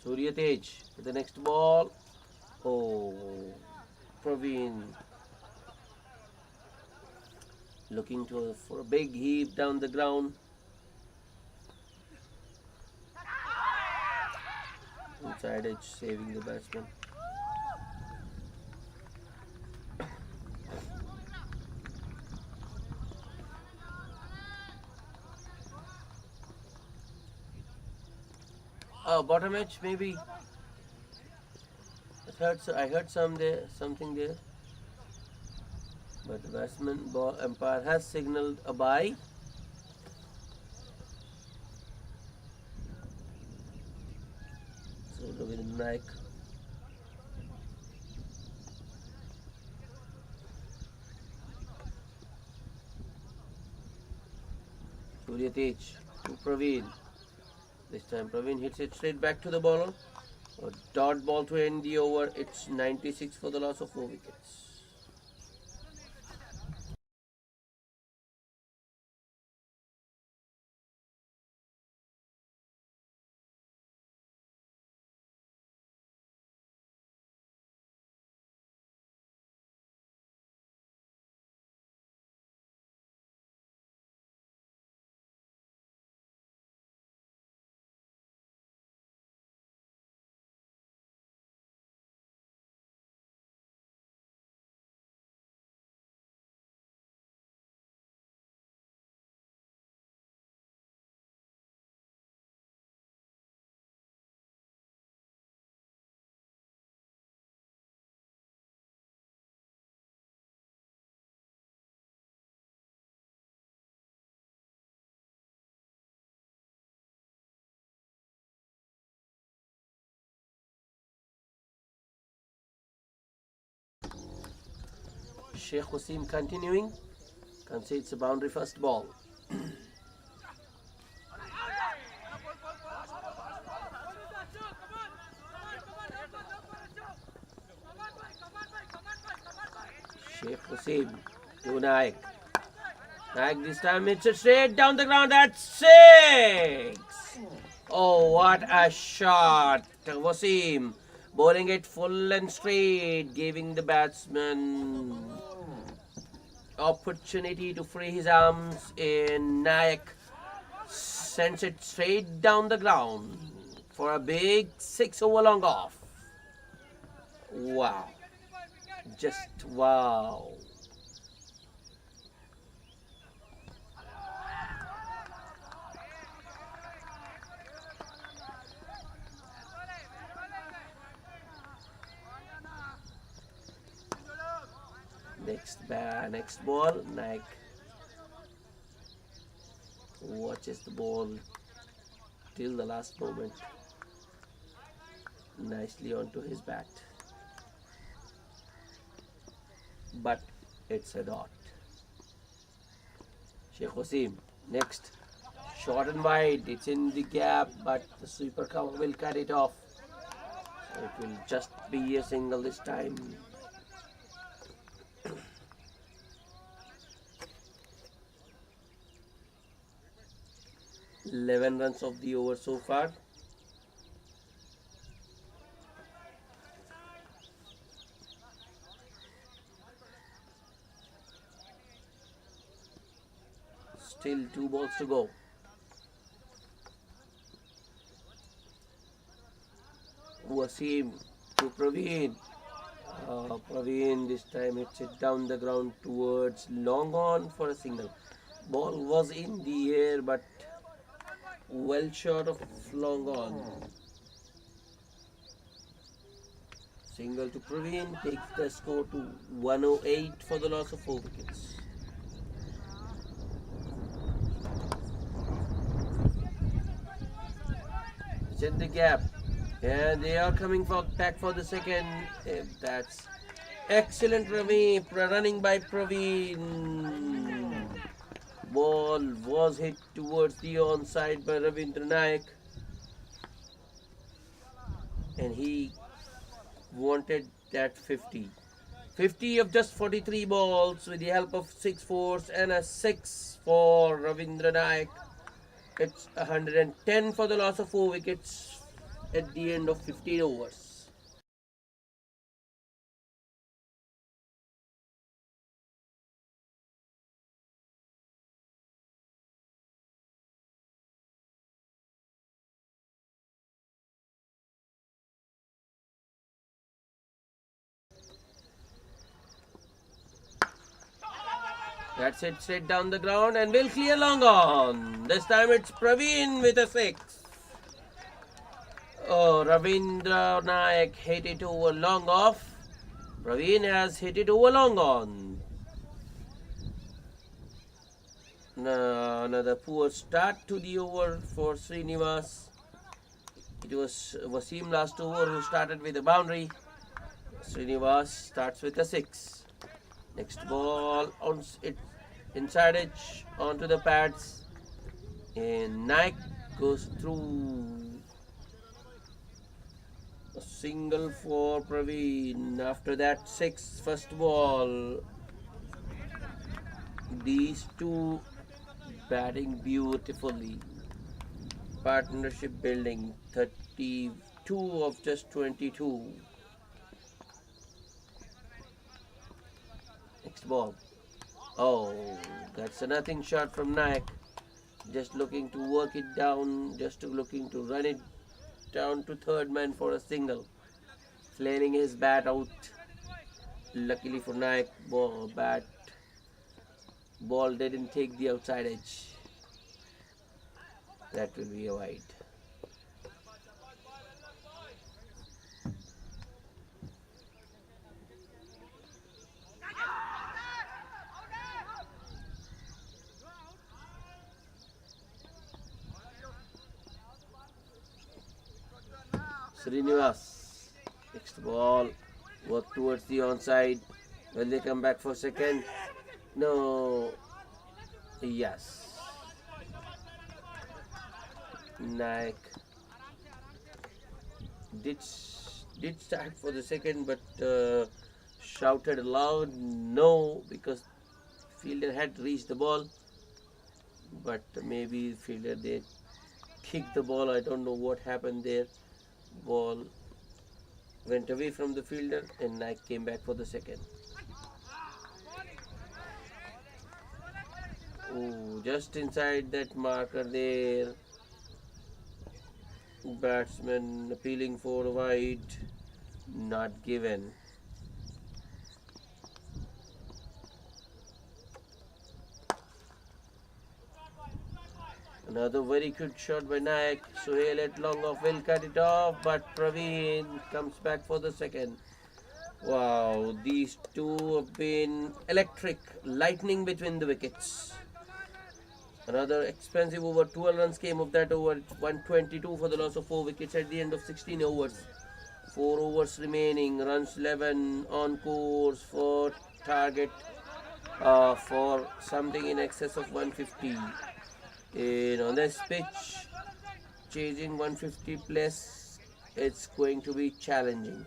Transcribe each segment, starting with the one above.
Surya Tej with the next ball. Oh, Praveen looking for a big heave down the ground. Inside edge, saving the batsman. Bottom edge maybe. I heard something there. But the batsman ball umpire has signalled a bye. So Ravindra Naik. Surya Tej to Praveen. This time Praveen hits it straight back to the bowler. A dot ball to end the over. It's 96 for the loss of 4 wickets. Sheikh Wasim continuing. Concedes a boundary first ball. Sheikh Wasim to Naik. Naik this time hits it straight down the ground at 6. Oh, what a shot. Wasim bowling it full and straight, giving the batsman opportunity to free his arms, and Naik sends it straight down the ground for a big 6 over long off. Wow. Just wow. Next ball, Naik watches the ball till the last moment. Nicely onto his bat. But it's a dot. Sheikh Wasim, next. Short and wide, it's in the gap, but the sweeper cover will cut it off. So it will just be a single this time. 11 runs of the over so far. Still 2 balls to go. Wasim to Praveen. Praveen this time hits it down the ground towards long on for a single. Ball was in the air but well short of long on. Single to Praveen takes the score to 108 for the loss of 4 wickets. It's in the gap. And they are coming back for the second. That's excellent running by Praveen. Ball was hit towards the onside by Ravindra Naik. And he wanted that 50. 50 of just 43 balls with the help of 6 fours and a 6 for Ravindra Naik. It's 110 for the loss of 4 wickets. at the end of 15 overs. That's it, straight down the ground and will clear long on. This time it's Praveen with a 6. Oh, Ravindra Nayak hit it over long off. Praveen has hit it over long on. Another poor start to the over for Srinivas. It was Wasim last over who started with a boundary. Srinivas starts with a 6. Next ball on it inside edge onto the pads. And Naik goes through. A single for Praveen. After that 6 first ball. These two batting beautifully. Partnership building 32 of just 22. Next ball. Oh, that's a nothing shot from Naik. Just looking to work it down, just looking to run it down to third man for a single. Flailing his bat out. Luckily for Naik, ball didn't take the outside edge. That will be a wide. Srinivas. Next ball. Work towards the onside. Will they come back for second? No. Yes. Naik did start for the second, but shouted aloud no because fielder had reached the ball. But maybe fielder they kicked the ball. I don't know what happened there. Ball went away from the fielder and Naik came back for the second. Oh, just inside that marker there. Batsman appealing for a wide. Not given. Another very good shot by Naik. Suhail at long off will cut it off, but Praveen comes back for the second. Wow, these two have been electric, lightning between the wickets. Another expensive over, 12 runs came of that over, 122 for the loss of 4 wickets at the end of 16 overs. 4 overs remaining, runs 11 on course for target for something in excess of 150. And on this pitch, chasing 150 plus, it's going to be challenging.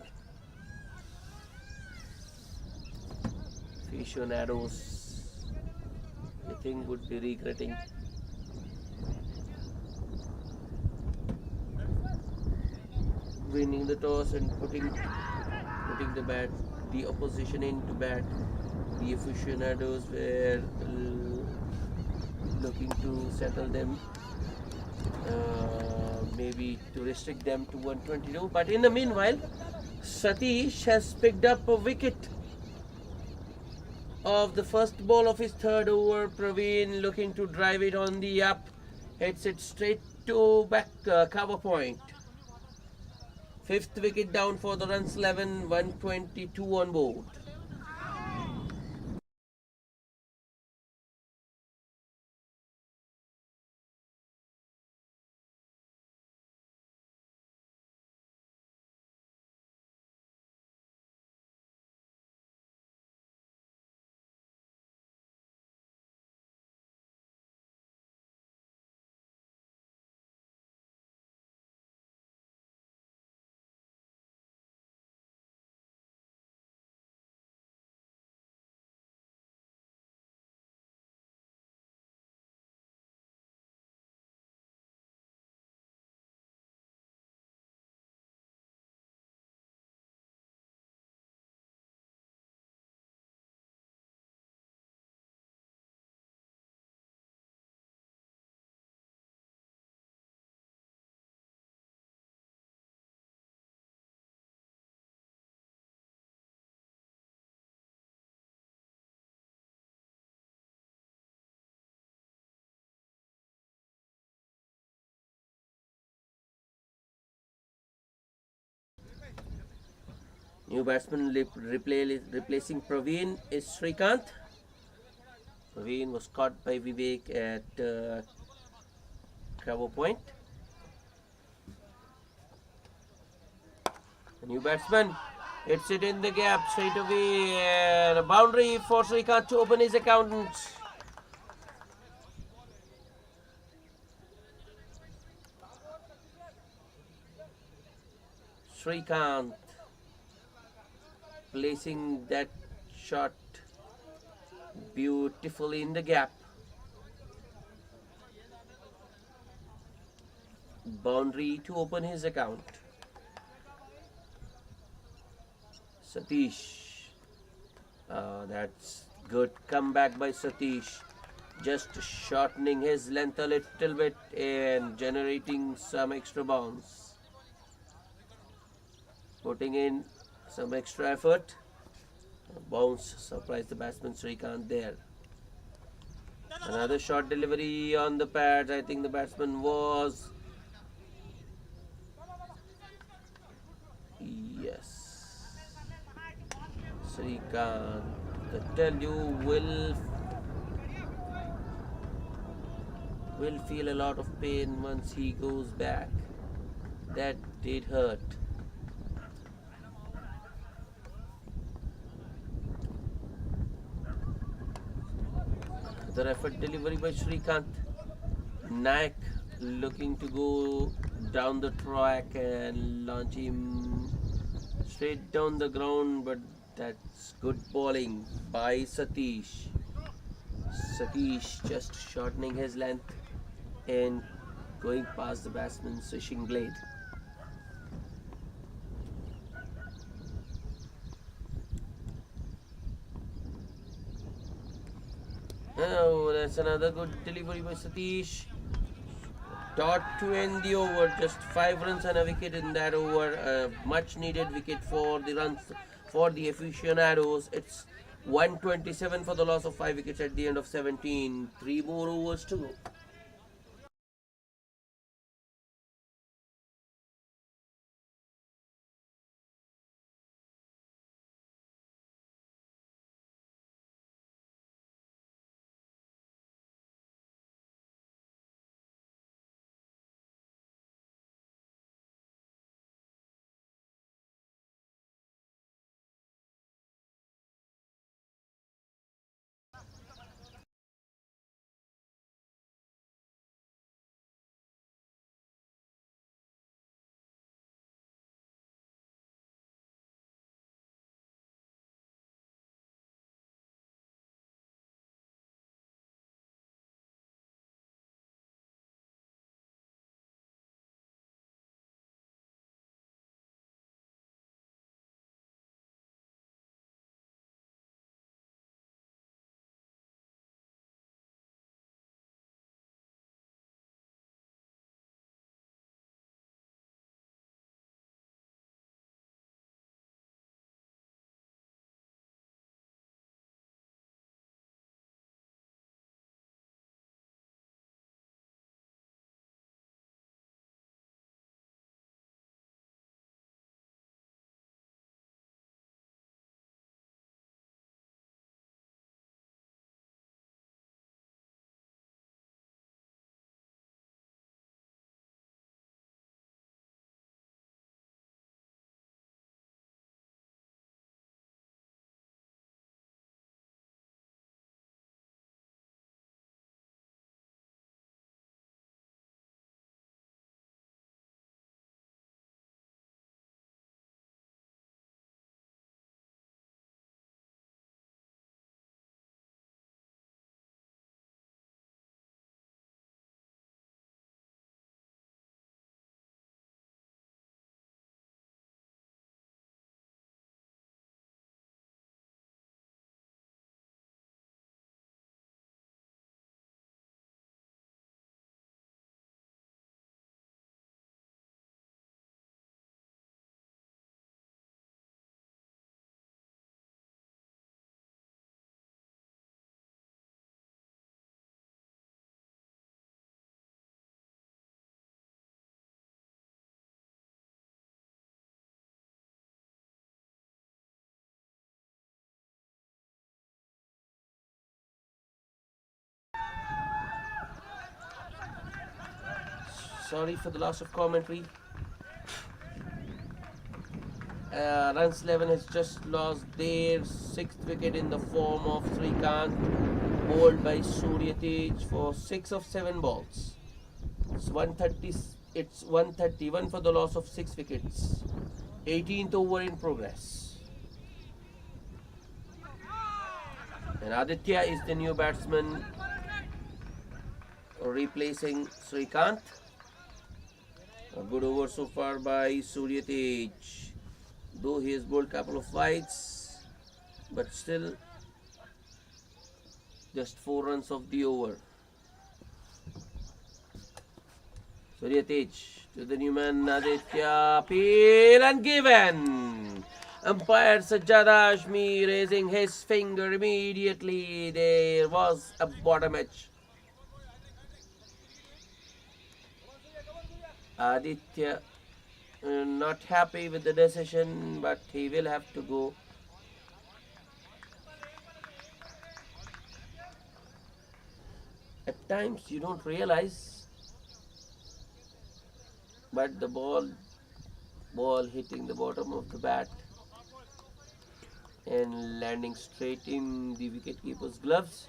Aficionados, I think, would be regretting. Winning the toss and putting the opposition into bat. The aficionados were looking to settle them, maybe to restrict them to 122. But in the meanwhile, Satish has picked up a wicket of the first ball of his third over. Praveen looking to drive it on the up, hits it straight to back cover point. Fifth wicket down for the runs 11, 122 on board. New batsman replacing Praveen is Srikanth. Praveen was caught by Vivek at cover point. The new batsman hits it in the gap straight away, and a boundary for Srikanth to open his account. Srikanth placing that shot beautifully in the gap. Boundary to open his account. Satish. That's good comeback by Satish. Just shortening his length a little bit and generating some extra bounce. Putting in some extra effort. Bounce surprised the batsman Srikanth there. Another short delivery on the pads. I think the batsman was. Yes. Srikanth. I tell you, will feel a lot of pain once he goes back. That did hurt. The effort delivery by Srikanth. Naik looking to go down the track and launch him straight down the ground, but that's good bowling by Satish. Satish just shortening his length and going past the batsman's fishing blade. Oh, that's another good delivery by Satish. Dot to end the over. Just 5 runs and a wicket in that over. A much needed wicket for the runs for the aficionados. It's 127 for the loss of 5 wickets at the end of 17. 3 more overs to go. Sorry for the loss of commentary. Runs 11 has just lost their 6th wicket in the form of Srikanth, bowled by Surya Tej for 6 of 7 balls. It's 130. It's 131 for the loss of 6 wickets. 18th over in progress. And Aditya is the new batsman replacing Srikanth. A good over so far by Surya Tej. Though he has bowled a couple of wides, but still just 4 runs of the over. Surya Tej to the new man Aditya, appeal and given. Umpire Sajjad Hashmi raising his finger immediately. There was a bottom edge. Aditya not happy with the decision, but he will have to go. At times you don't realize, but the ball hitting the bottom of the bat and landing straight in the wicketkeeper's gloves.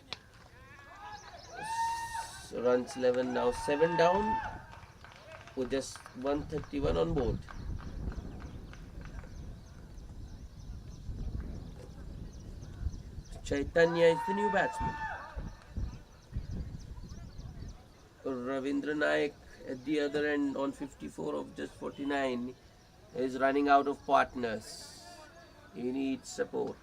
Runs 11 now 7 down with just 131 on board. Chaitanya is the new batsman. Ravindra Nayak at the other end on 54 of just 49 is running out of partners. He needs support.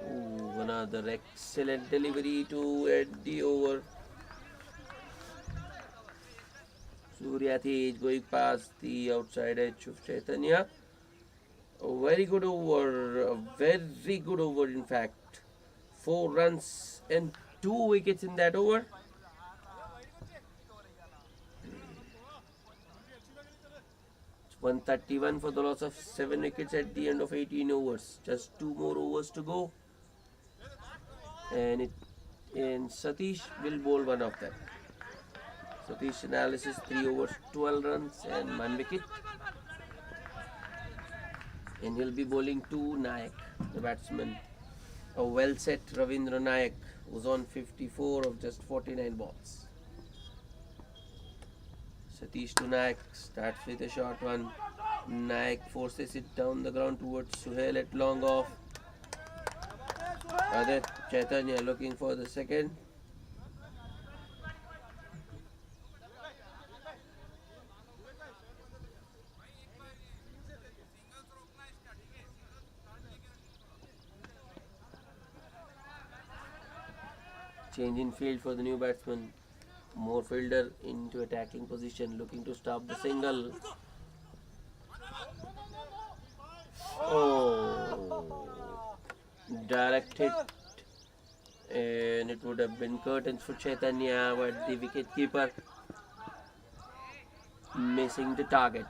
Ooh, another excellent delivery to end the over. Surya Tej going past the outside edge of Chaitanya. A very good over, a very good over in fact. 4 runs and 2 wickets in that over. It's 131 for the loss of 7 wickets at the end of 18 overs. Just 2 more overs to go. And Satish will bowl one of them. Satish analysis 3 overs, 12 runs and 1 wicket. And he'll be bowling to Nayak, the batsman. A well set Ravindra Nayak was on 54 of just 49 balls. Satish to Nayak starts with a short one. Nayak forces it down the ground towards Suhail at long off. Chaitanya looking for the second. Change in field for the new batsman. More fielder into attacking position, looking to stop the single. Oh, direct hit, and it would have been curtains for Chaitanya, but the wicket keeper missing the target.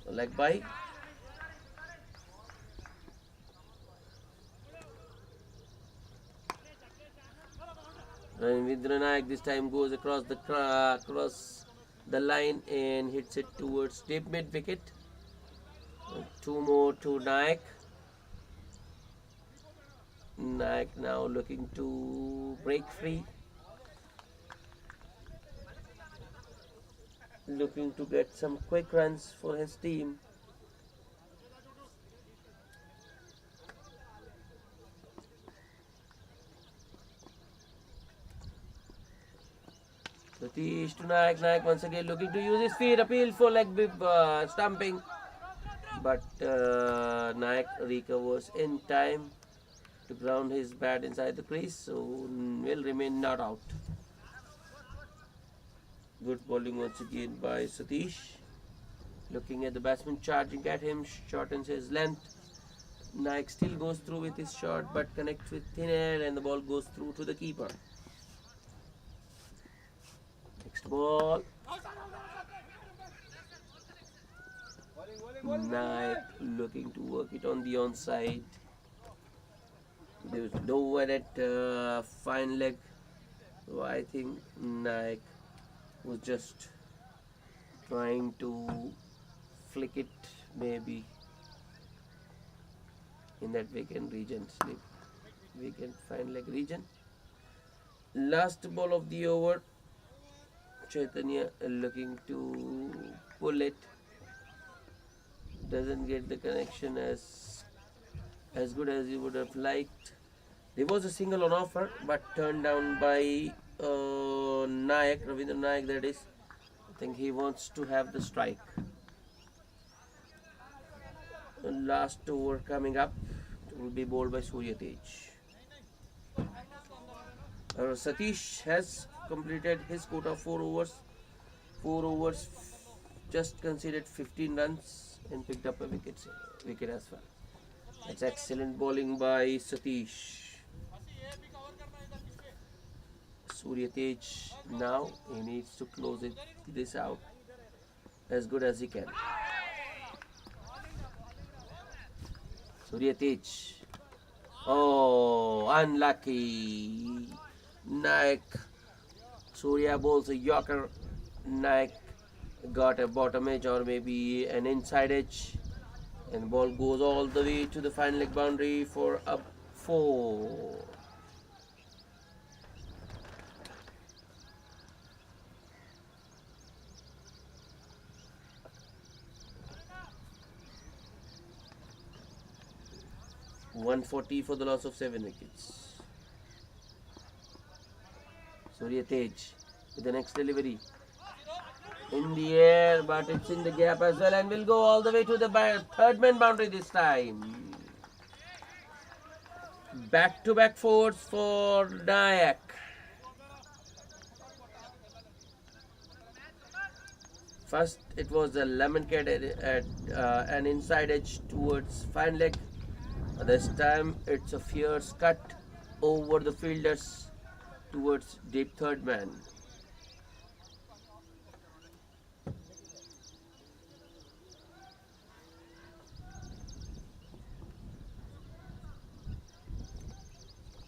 Leg by. Ravindra Nayak this time goes across the line and hits it towards deep mid wicket. 2 more to Nayak. Nayak now looking to break free. Looking to get some quick runs for his team. Satish to Nayak. Nayak once again looking to use his feet. Appeal for leg stumping. But Nayak recovers in time to ground his bat inside the crease. So will remain not out. Good bowling once again by Satish. Looking at the batsman charging at him. Shortens his length. Nayak still goes through with his shot but connects with thin air and the ball goes through to the keeper. Next ball. Nayak looking to work it on the onside. There was no one at fine leg. So I think Naik was just trying to flick it maybe in that vacant region, vacant fine leg region. Last ball of the over. Chaitanya looking to pull it. Doesn't get the connection as good as he would have liked. There was a single on offer, but turned down by Nayak, Ravindra Nayak, that is. I think he wants to have the strike. The last over coming up will be bowled by Surya Tej. Satish has completed his quota of 4 overs. 4 overs, just conceded 15 runs and picked up a wicket as well. That's excellent bowling by Satish. Surya Tej now, he needs to close this out as good as he can. Surya Tej. Oh, unlucky. Naik. Surya bowls a Yorker. Naik got a bottom edge or maybe an inside edge. And the ball goes all the way to the fine leg boundary for a 4. $140 for the loss of 7 wickets. Surya Tej with the next delivery. In the air, but it's in the gap as well and will go all the way to the third man boundary this time. Back-to-back fours for Nayak. First, it was a lemon cat at an inside edge towards fine leg. This time, it's a fierce cut over the fielders towards deep third man.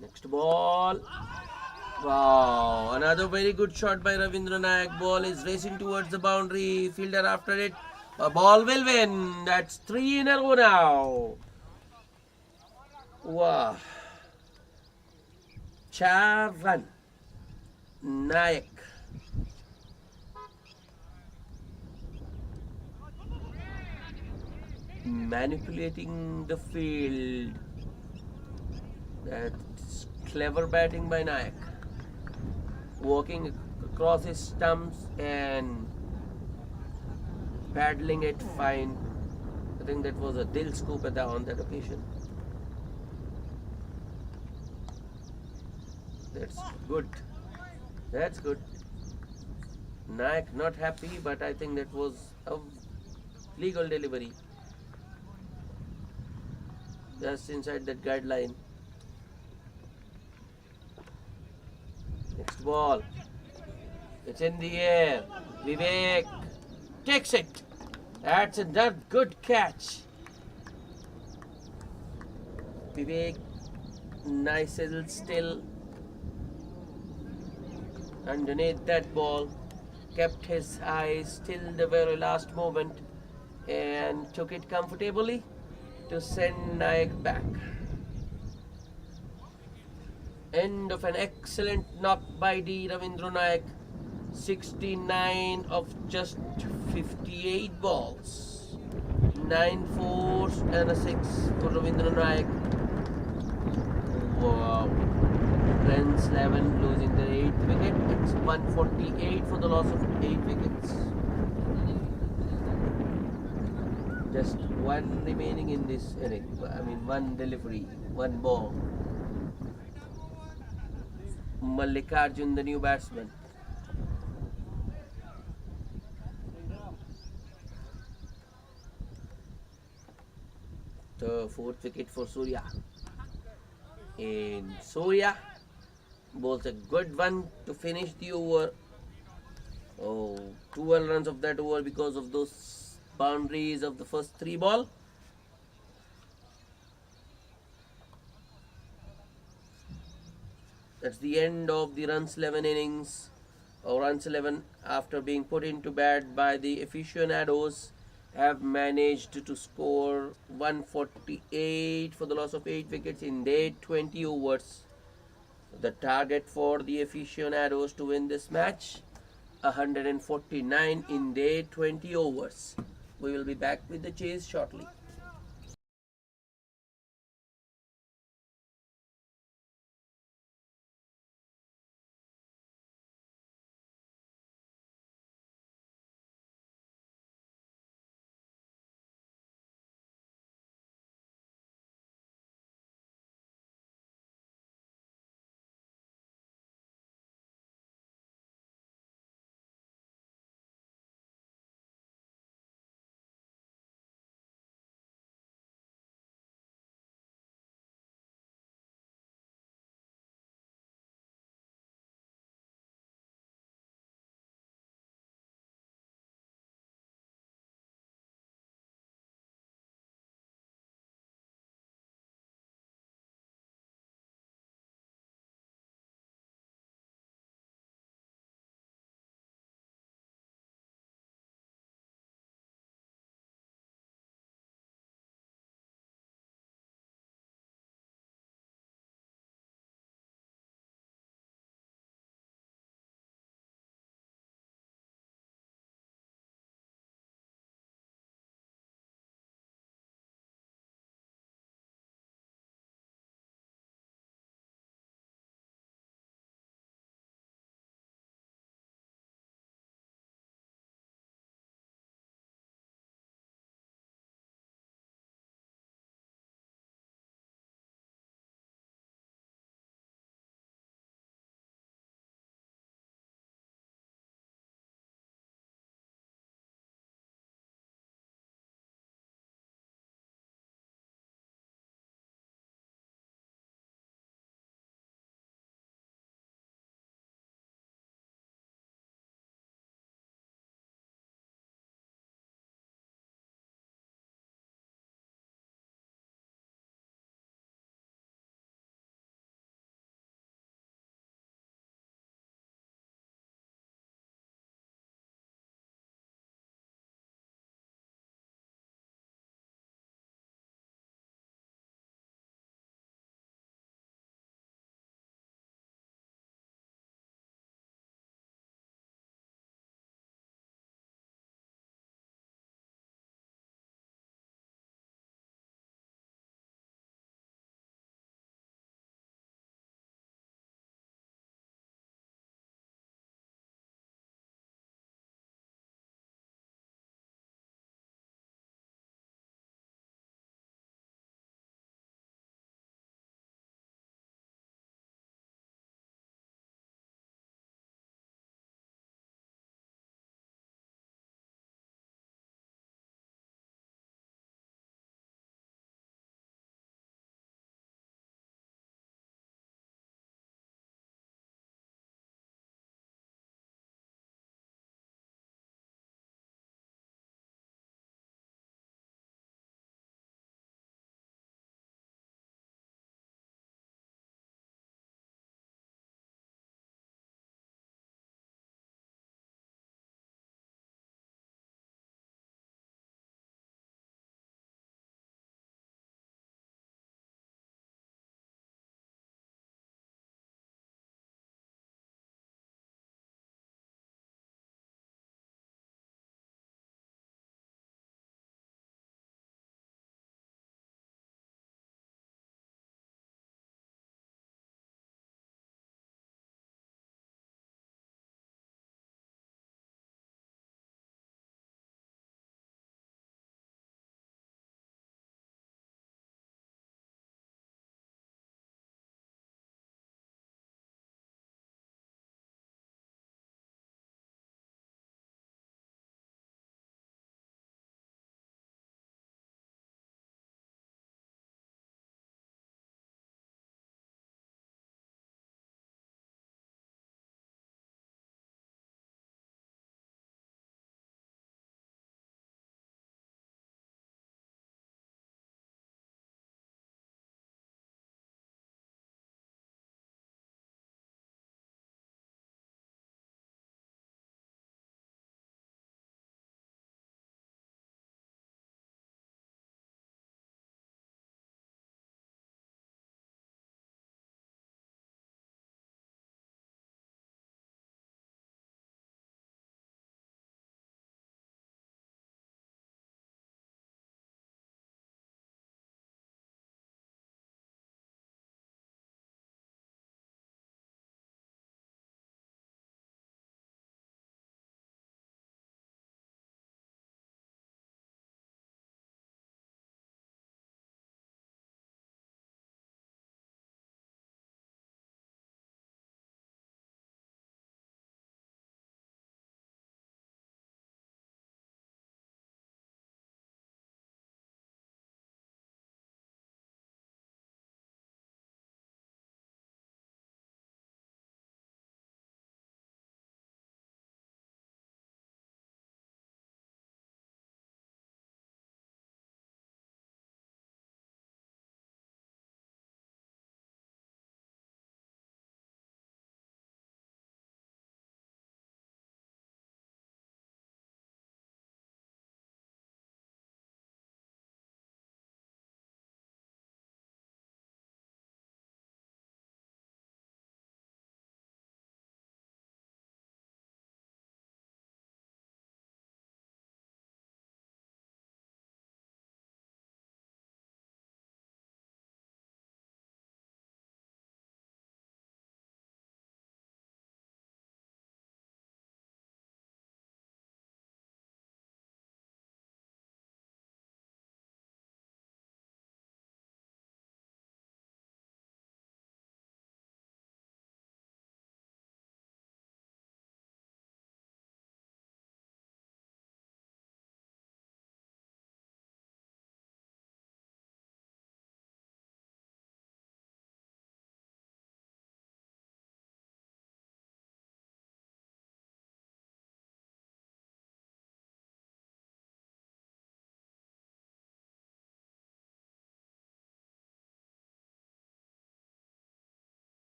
Next ball. Wow, another very good shot by Ravindra Nayak. Ball is racing towards the boundary. Fielder after it. A ball will win. That's 3 in a row now. Wow. 4 run. Nayak. Manipulating the field. That's clever batting by Nayak. Walking across his stumps and paddling it fine. I think that was a dill scoop on that occasion. That's good. That's good. Nayak not happy, but I think that was a legal delivery. Just inside that guideline. Next ball. It's in the air. Vivek takes it. That's a good catch. Vivek, nice little still underneath that ball. Kept his eyes till the very last moment and took it comfortably to send Nayak back. End of an excellent knock by D. Ravindra Nayak. 69 of just 58 balls. 9 fours and a 6 for Ravindra Nayak. Wow. Friends 11 losing the 8th wicket. It's 148 for the loss of 8 wickets. Just one remaining in this inning. One delivery, one ball. Mallikarjun, the new batsman. The 4th wicket for Surya. And Surya bowls a good one to finish the over. Oh, 12 runs of that over because of those boundaries of the first 3 ball. That's the end of the runs 11 innings, or runs 11 after being put into bat by the aficionados. Have managed to score 148 for the loss of 8 wickets in their 20 overs. The target for the aficionados to win this match, 149 in their 20 overs. We will be back with the chase shortly.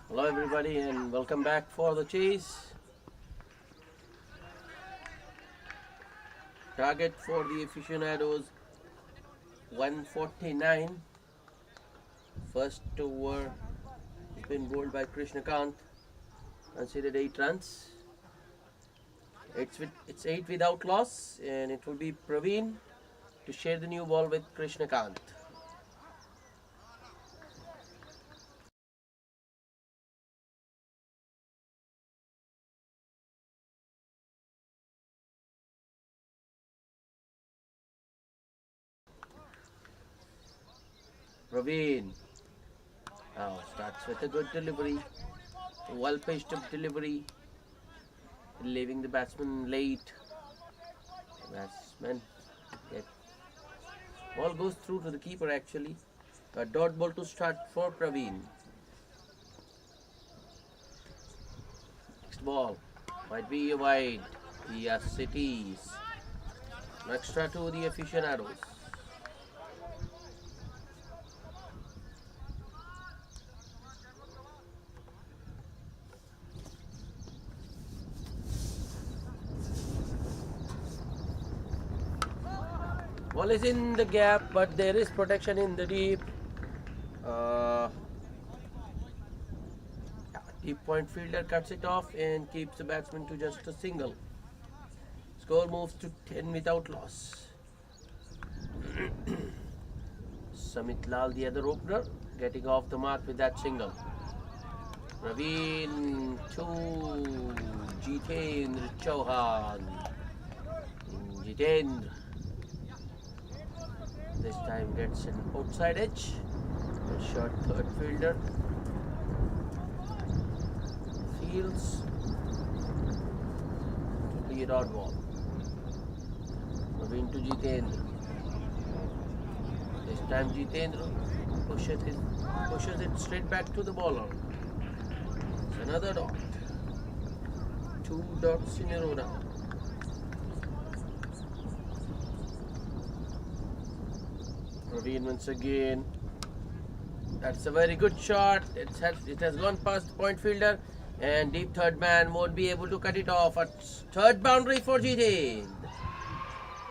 Hello everybody and welcome back for the chase. Target for the Aficionados 149. First over has been bowled by Krishnakant, considered 8 runs. It's 8 without loss, and it will be Praveen to share the new ball with Krishnakant. Praveen now starts with a good delivery, well pitched up delivery, leaving the batsman late. Batsman get ball goes through to the keeper actually. A dot ball to start for Praveen. Next ball might be a wide. Yes, it is. Extra to the Aficionados. Ball is in the gap, but there is protection in the deep. Deep point fielder cuts it off and keeps the batsman to just a single. Score moves to 10 without loss. Samit Lal, the other opener, getting off the mark with that single. Praveen to Jitendra Chauhan. Jitendra this time gets an outside edge. A short third fielder fields to lead odd ball. Praveen to Jitendra. This time Jitendra pushes it straight back to the bowler. It's another dot. 2 dots in a row now. Praveen once again. That's a very good shot. It has gone past the point fielder, and deep third man won't be able to cut it off. A third boundary for Jitendra.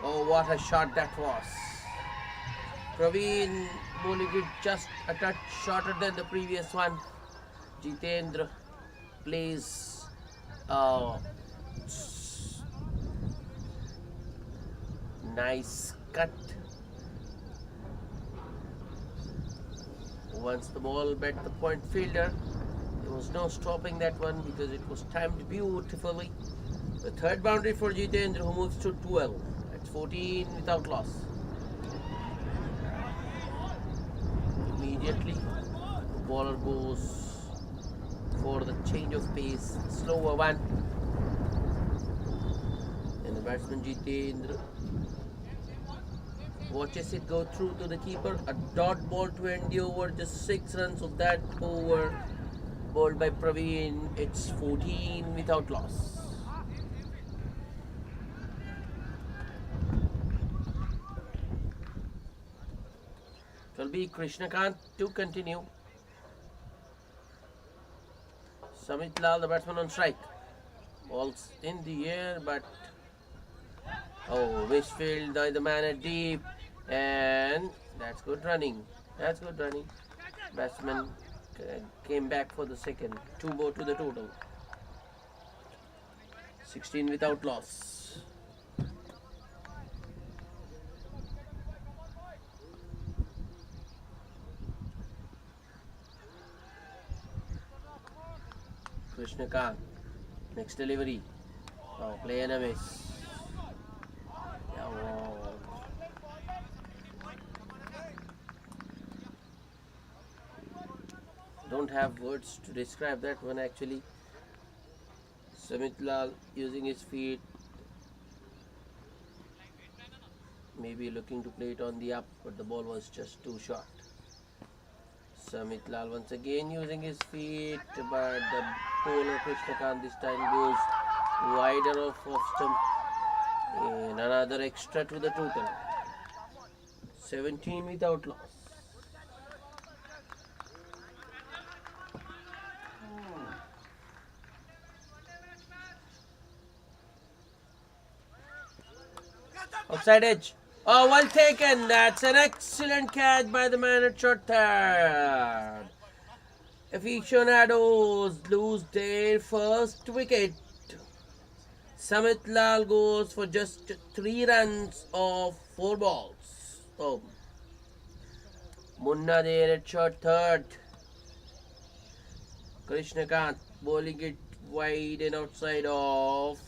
Oh, what a shot that was. Praveen bowling it just a touch shorter than the previous one. Jitendra plays nice cut. Once the ball met the point fielder, there was no stopping that one because it was timed beautifully. The third boundary for Jitendra, who moves to 12. That's 14 without loss. Immediately, the bowler goes for the change of pace, slower one. And the batsman Jitendra watches it go through to the keeper. A dot ball to end the over, just 6 runs of that over. Bowled by Praveen, it's 14 without loss. It will be Krishnakant to continue. Samit Lal, the batsman on strike. Ball's in the air, but Wishfield by the man at deep, and that's good running. That's good running. Batsman came back for the second. 2 more to the total. 16 without loss. Krishnakant. Next delivery. Oh, play and a miss. Don't have words to describe that one actually. Samit Lal using his feet, maybe looking to play it on the up, but the ball was just too short. Samit Lal once again using his feet, but the bowler Krishnakant this time goes wider off stump, and another extra to the total. 17 without loss. Outside edge. Oh, well taken. That's an excellent catch by the man at short third. Aficionados lose their first wicket. Samit Lal goes for just 3 runs off 4 balls. Oh. Munna there at short third. Krishnakant bowling it wide and outside off.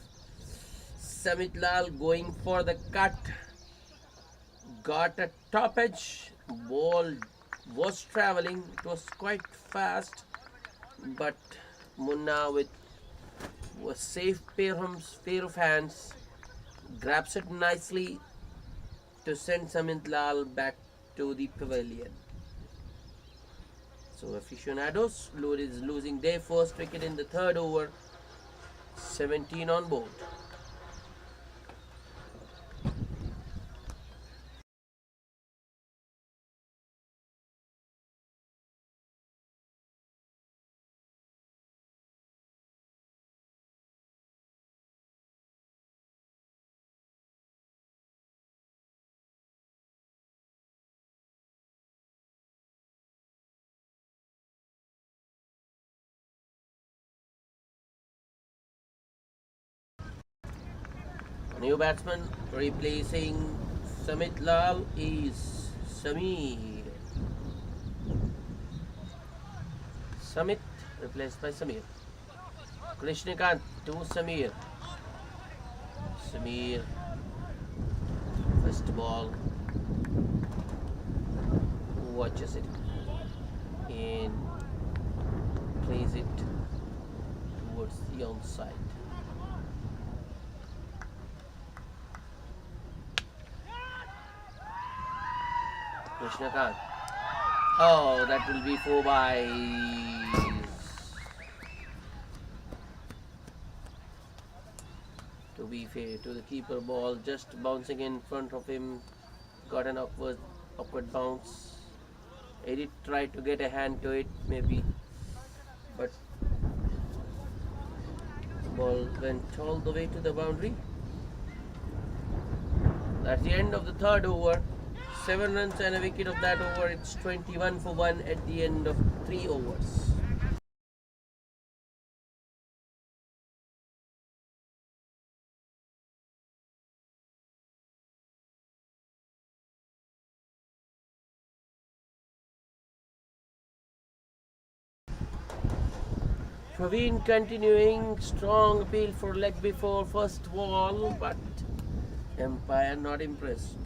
Samit Lal going for the cut. Got a top edge. Ball was travelling. It was quite fast. But Munna with a safe pair of hands grabs it nicely to send Samit Lal back to the pavilion. So Aficionados is losing their first wicket in the third over. 17 on board. New batsman replacing Samit Lal is Samir. Samit replaced by Samir. Krishnakant to Samir. Samir, first ball, watches it and plays it towards the onside. Krishnakant. Oh, that will be 4 byes. To be fair to the keeper, ball just bouncing in front of him, got an awkward bounce. He did try to get a hand to it maybe, but ball went all the way to the boundary. That's the end of the third over. 7 runs and a wicket of that over. It's 21 for 1 at the end of 3 overs. Praveen continuing strong appeal for leg before first wall, but umpire not impressed.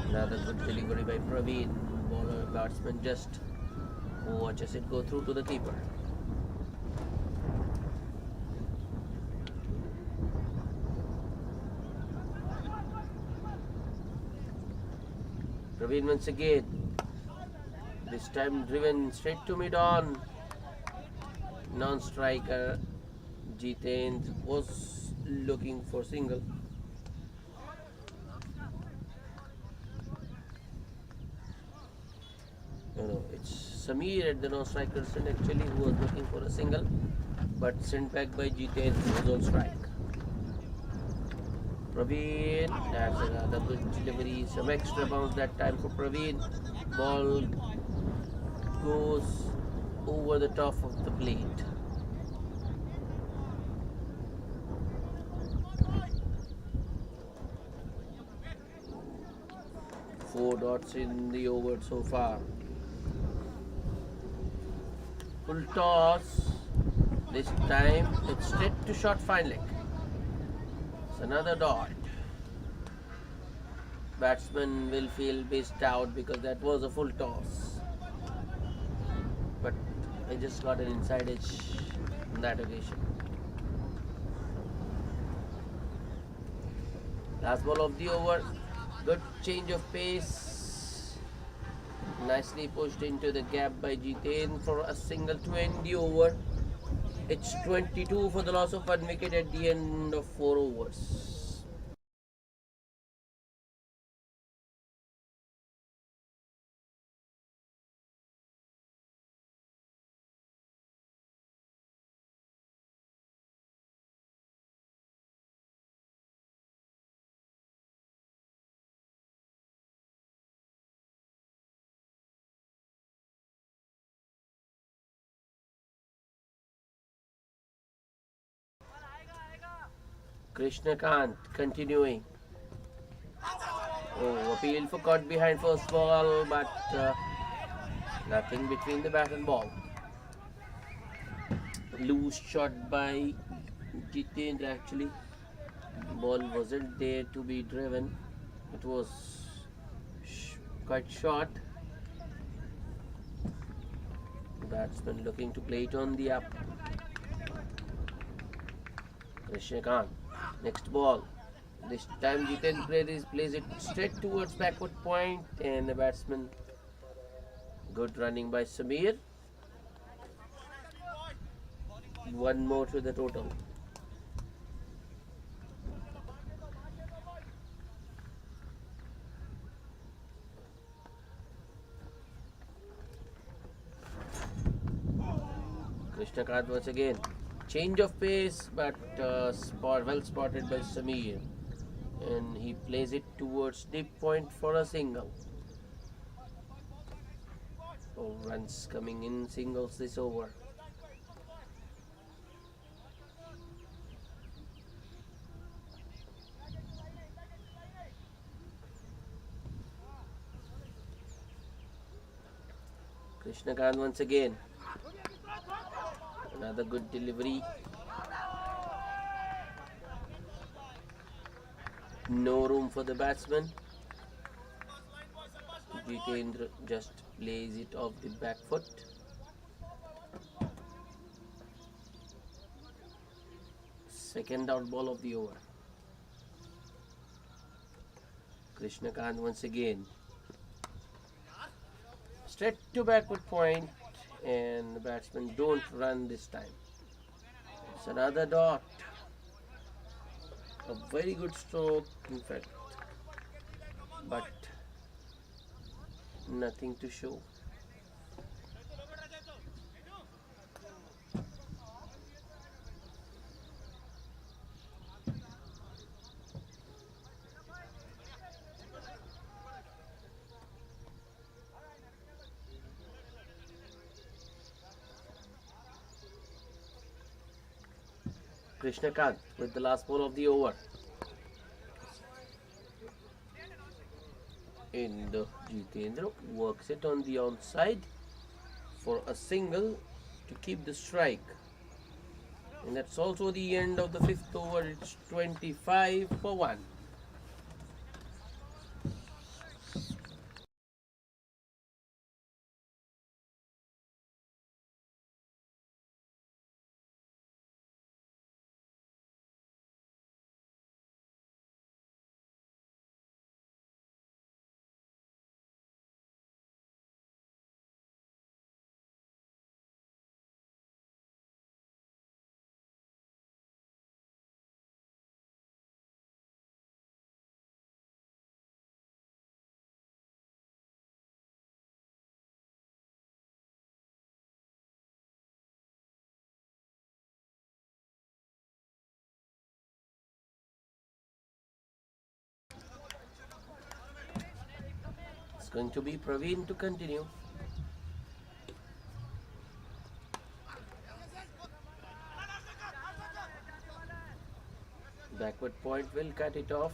Another good delivery by Praveen. Bowler batsman just watches it go through to the keeper. Praveen once again. This time driven straight to mid-on. Non-striker Jitendra was looking for single. No, it's Samir at the non-striker stand actually who was looking for a single, but sent back by Jitendra who was on strike. Praveen, that's another good delivery, some extra bounce that time for Praveen. Ball goes over the top of the plate. Four dots in the over so far. Full toss. This time it's straight to short fine leg. It's another dot. Batsman will feel missed out because that was a full toss. But I just got an inside edge on that occasion. Last ball of the over. Good change of pace. Nicely pushed into the gap by Jitendra for a single to end the over. It's 22 for the loss of 1 wicket at the end of 4 overs. Krishnakant continuing. Oh, appeal for caught behind first ball, but nothing between the bat and ball. Loose shot by Jitendra actually. Ball wasn't there to be driven. It was quite short. Batsman looking to play it on the up. Krishnakant. Next ball. This time Jitendra plays it straight towards backward point, and the batsman. Good running by Samir. One more to the total. Krishnakant once again. Change of pace, but well spotted by Samir. And he plays it towards deep point for a single. 4 runs coming in singles this over. Krishnakant once again. Another good delivery. No room for the batsman. Jitendra just plays it off the back foot. Second out ball of the over. Krishnakant once again. Straight to backward point, and the batsmen don't run this time. It's another dot. A very good stroke, in fact, but nothing to show. Krishnakant with the last ball of the over. And Jitendra works it on the onside for a single to keep the strike. And that's also the end of the 5th over. It's 25 for 1. It's going to be Praveen to continue. Backward point will cut it off.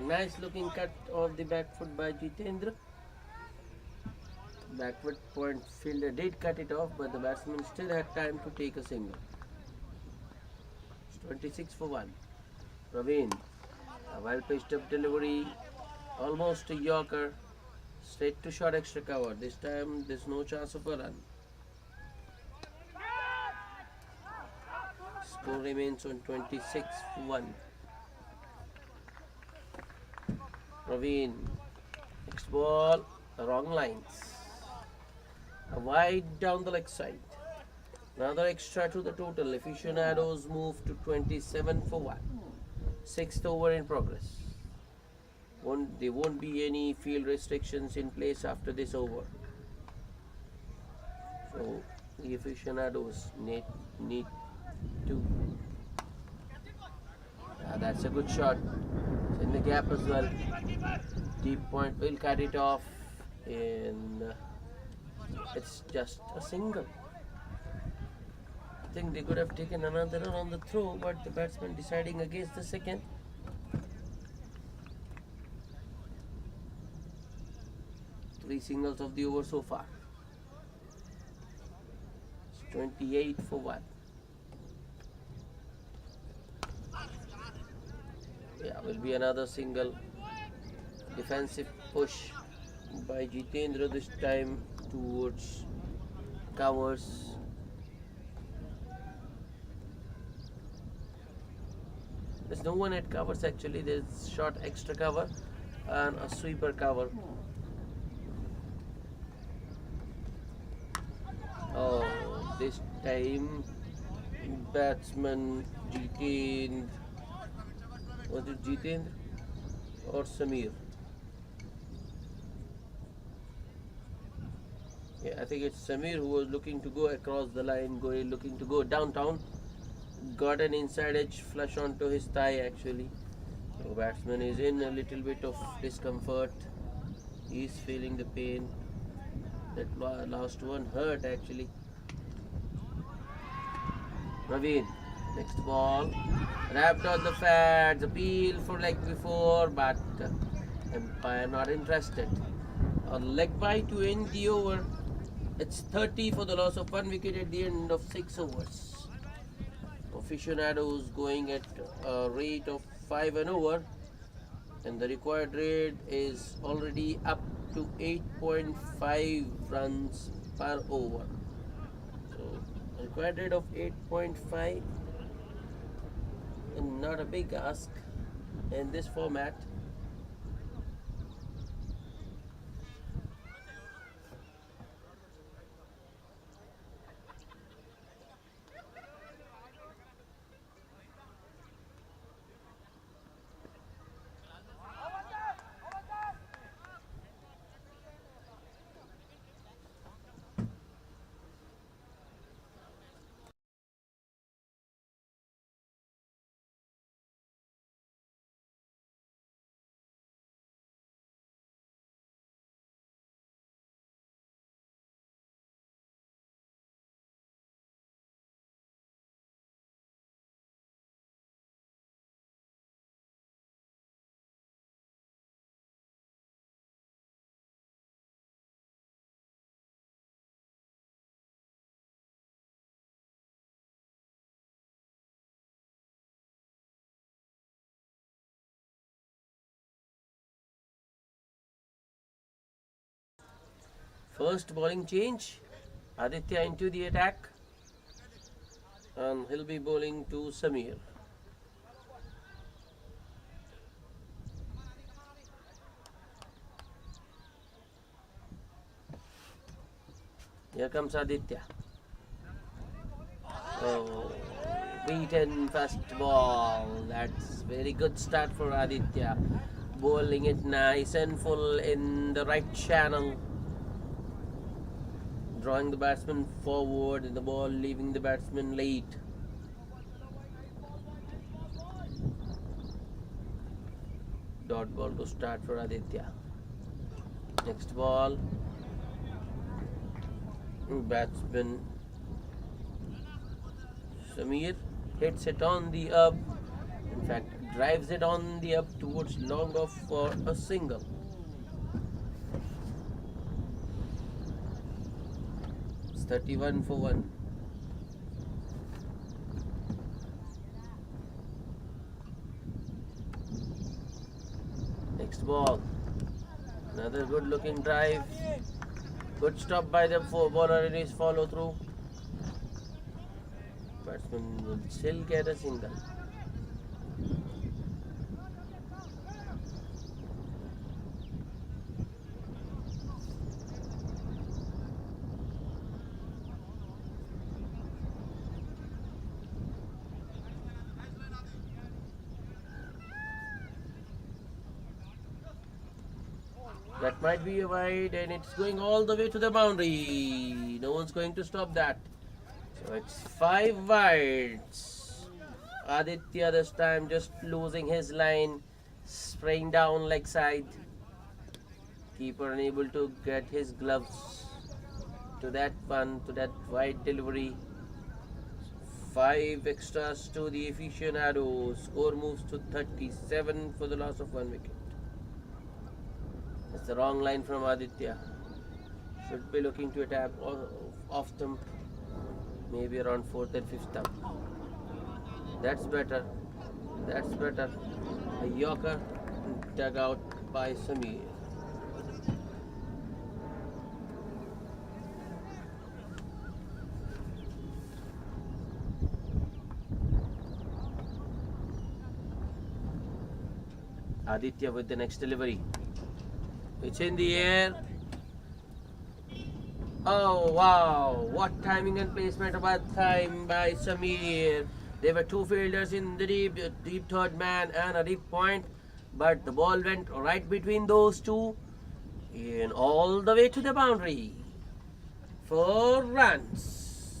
Nice looking cut of the back foot by Jitendra. Backward point fielder did cut it off, but the batsman still had time to take a single. It's 26 for 1. Praveen, a well pitched up delivery, almost a yorker, straight to short extra cover. This time there's no chance of a run. Score remains on 26 for 1. Praveen, next ball, wrong lines. A wide down the leg side. Another extra to the total. Aficionados move to 27 for 1. 6th over in progress. There won't be any field restrictions in place after this over. So the aficionados need to. That's a good shot. It's in the gap as well. Deep point will cut it off, and it's just a single. think they could have taken another run on the throw, but the batsman deciding against the second. Three singles of the over so far. It's 28 for 1. Yeah, will be another single. Defensive push by Jitendra this time towards covers. There's no one at covers actually. There's short extra cover and a sweeper cover. Oh, this time batsman Jitendra. Was it Jitendra or Samir? Yeah, I think it's Samir who was looking to go across the line, looking to go downtown. Got an inside edge flush onto his thigh actually. So batsman is in a little bit of discomfort. He's feeling the pain. That last one hurt actually. Naveen, next ball. Wrapped on the pads, appeal for leg before, but umpire not interested. A leg by to end the over. It's 30 for the loss of 1 wicket at the end of 6 overs. Aficionados going at a rate of 5 an over, and the required rate is already up to 8.5 runs per over. So required rate of 8.5, and not a big ask in this format. First bowling change. Aditya into the attack, and he'll be bowling to Samir. Here comes Aditya. Oh, beaten first ball. That's very good start for Aditya. Bowling it nice and full in the right channel. Drawing the batsman forward and the ball leaving the batsman late. Dot ball to start for Aditya. Next ball. Batsman Samir hits it on the up. In fact, drives it on the up towards long off for a single. It's 31 for 1. Next ball. Another good looking drive. Good stop by the bowler in his follow through. Batsman will still get a single. That might be a wide, and it's going all the way to the boundary. No one's going to stop that. So it's 5 wides. Aditya this time just losing his line, spraying down leg side. Keeper unable to get his gloves to that one, to that wide delivery. 5 extras to the Aficionados. Score moves to 37 for the loss of 1 wicket. That's the wrong line from Aditya. Should be looking to attack off them, maybe around 4th and 5th stump. That's better. That's better. A Yorker dug out by Samir. Aditya with the next delivery. It's in the air. Oh wow, what timing and placement about time by Samir. There were 2 fielders in the deep third man and a deep point, but the ball went right between those 2 and all the way to the boundary. 4 runs.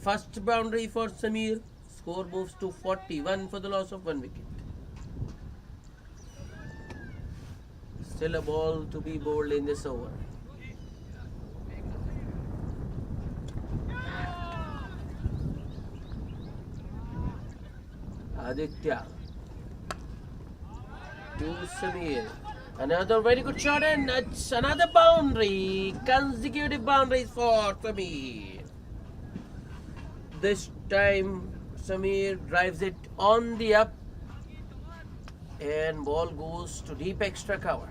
First boundary for Samir. Score moves to 41 for the loss of 1 wicket. Still a ball to be bowled in this over. Aditya to Samir. Another very good shot and it's another boundary. Consecutive boundaries for Samir. This time Samir drives it on the up and ball goes to deep extra cover.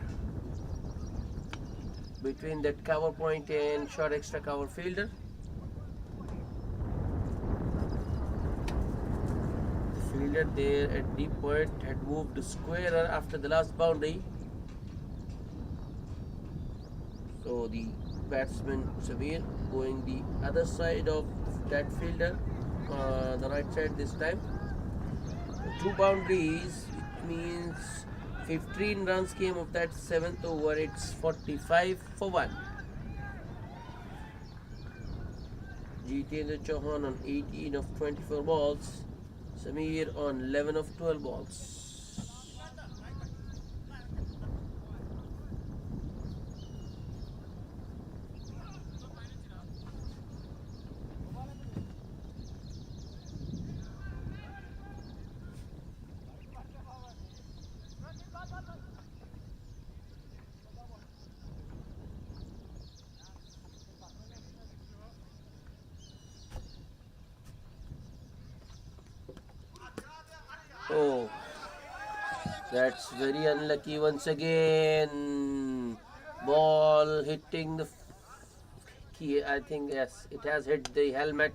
Between that cover point and short extra cover fielder. The fielder there at deep point had moved squarer after the last boundary. So the batsman Samir going the other side of that fielder, the right side this time. 2 boundaries, it means 15 runs came of that 7th over. It's 45 for 1. Jitendra Chauhan on 18 of 24 balls. Samir on 11 of 12 balls. Oh, that's very unlucky once again. Ball hitting the key. I think yes, it has hit the helmet.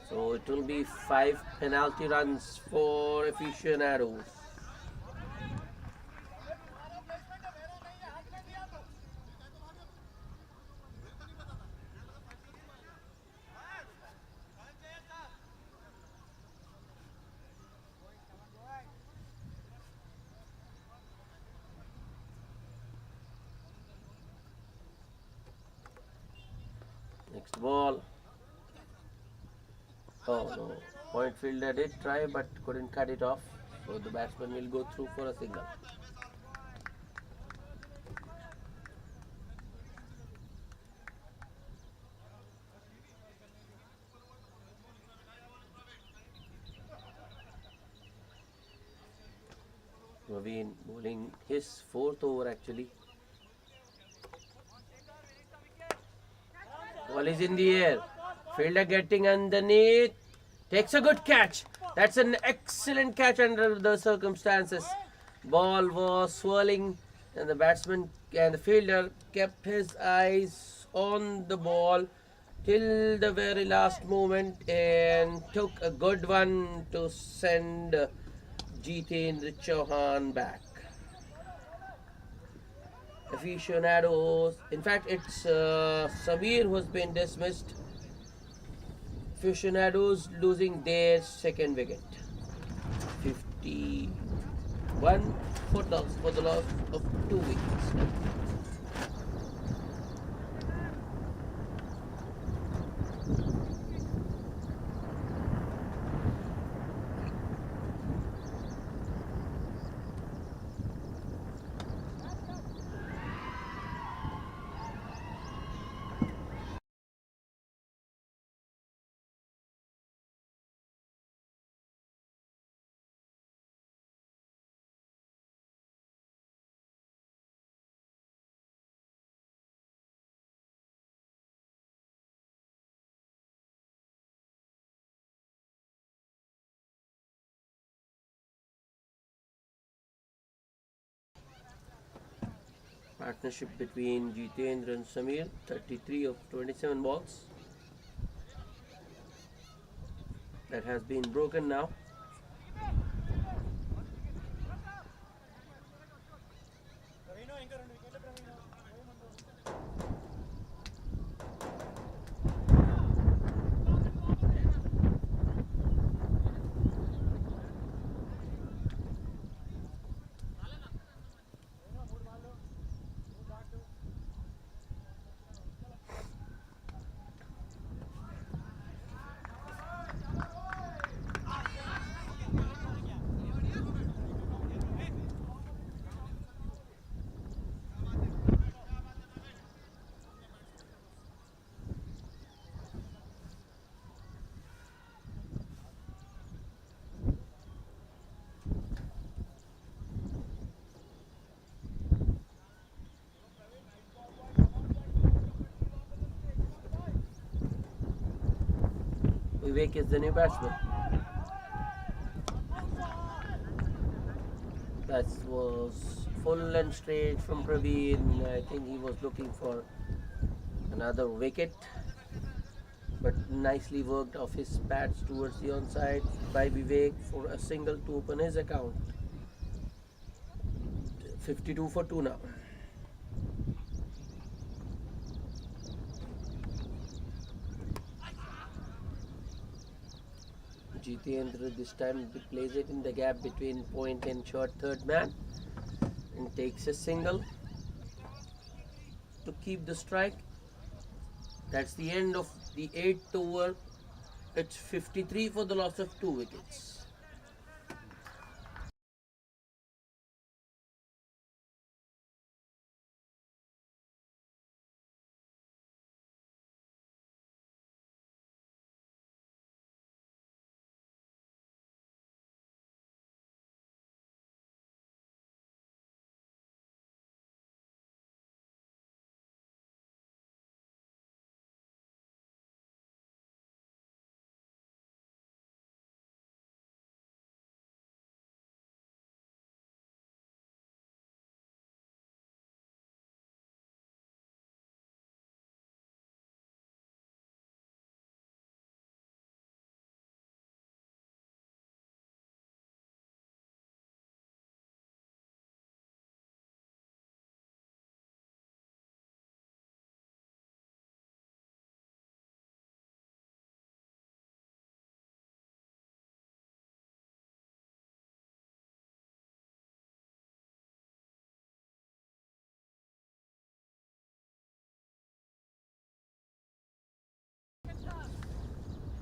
So it will be 5 penalty runs for Aficionados. Next ball. Oh no. Point fielder did try but couldn't cut it off. So the batsman will go through for a signal. Raveen bowling his 4th over actually. Ball is in the air. Fielder getting underneath. Takes a good catch. That's an excellent catch under the circumstances. Ball was swirling and the batsman and the fielder kept his eyes on the ball till the very last moment and took a good one to send Jitendra Chauhan back. Aficionados, in fact it's Samir who has been dismissed. Aficionados losing their 2nd wicket. 51 for the loss of 2 wickets. Partnership between Jitendra and Samir, 33 of 27 balls. That has been broken now. Vivek is the new batsman. That was full and straight from Praveen. I think he was looking for another wicket, but nicely worked off his pads towards the onside by Vivek for a single to open his account. 52 for 2 now. Jitendra this time plays it in the gap between point and short third man and takes a single to keep the strike. That's the end of the 8th over. It's 53 for the loss of 2 wickets.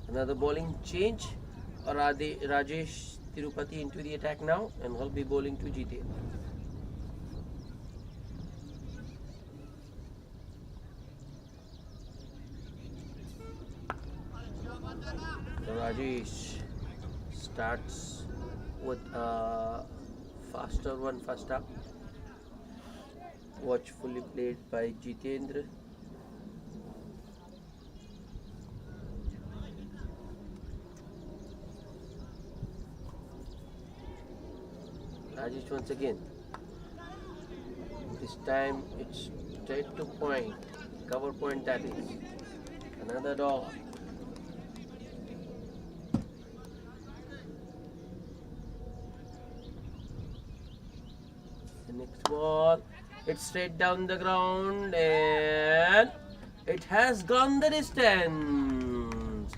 Another bowling change. Rajesh Tirupati into the attack now, and he'll be bowling to Jitendra. Rajesh starts with a faster one first up. Watchfully played by Jitendra. Rajesh once again. This time it's straight to point. Cover point that is. Another dog. The next ball. It's straight down the ground and it has gone the distance.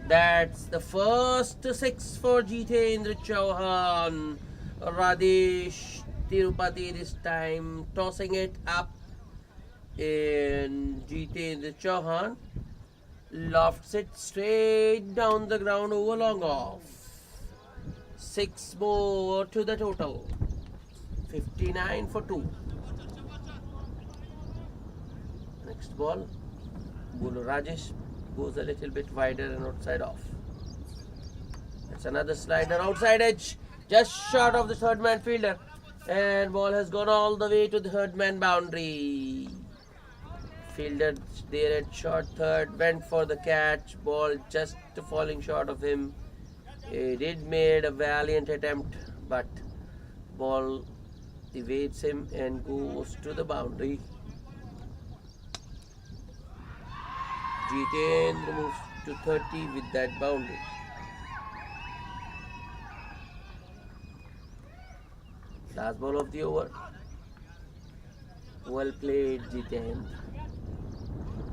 That's the first 6 for Jitendra Chauhan. Rajesh Tirupati this time tossing it up, and Jitendra Chauhan lofts it straight down the ground over long off. 6 more to the total. 59 for 2. Next ball. Bowler Rajesh goes a little bit wider and outside off. That's another slider outside edge. Just short of the third man fielder, and ball has gone all the way to the third man boundary. Fielder there at short third went for the catch. Ball just falling short of him. He did made a valiant attempt, but ball evades him and goes to the boundary. Jitendra moves to 30 with that boundary. Last ball of the over. Well played, Jitendra.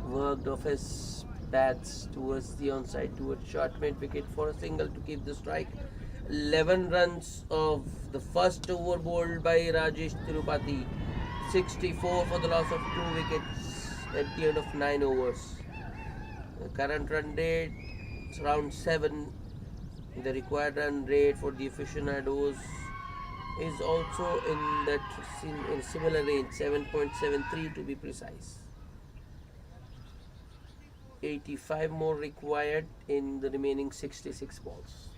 Worked off his bats towards the onside, towards short mid wicket for a single to keep the strike. 11 runs of the first over bowled by Rajesh Tirupati. 64 for the loss of 2 wickets at the end of 9 overs. The current run rate is around 7. The required run rate for the aficionados is also in similar range, 7.73 to be precise. 85 more required in the remaining 66 balls.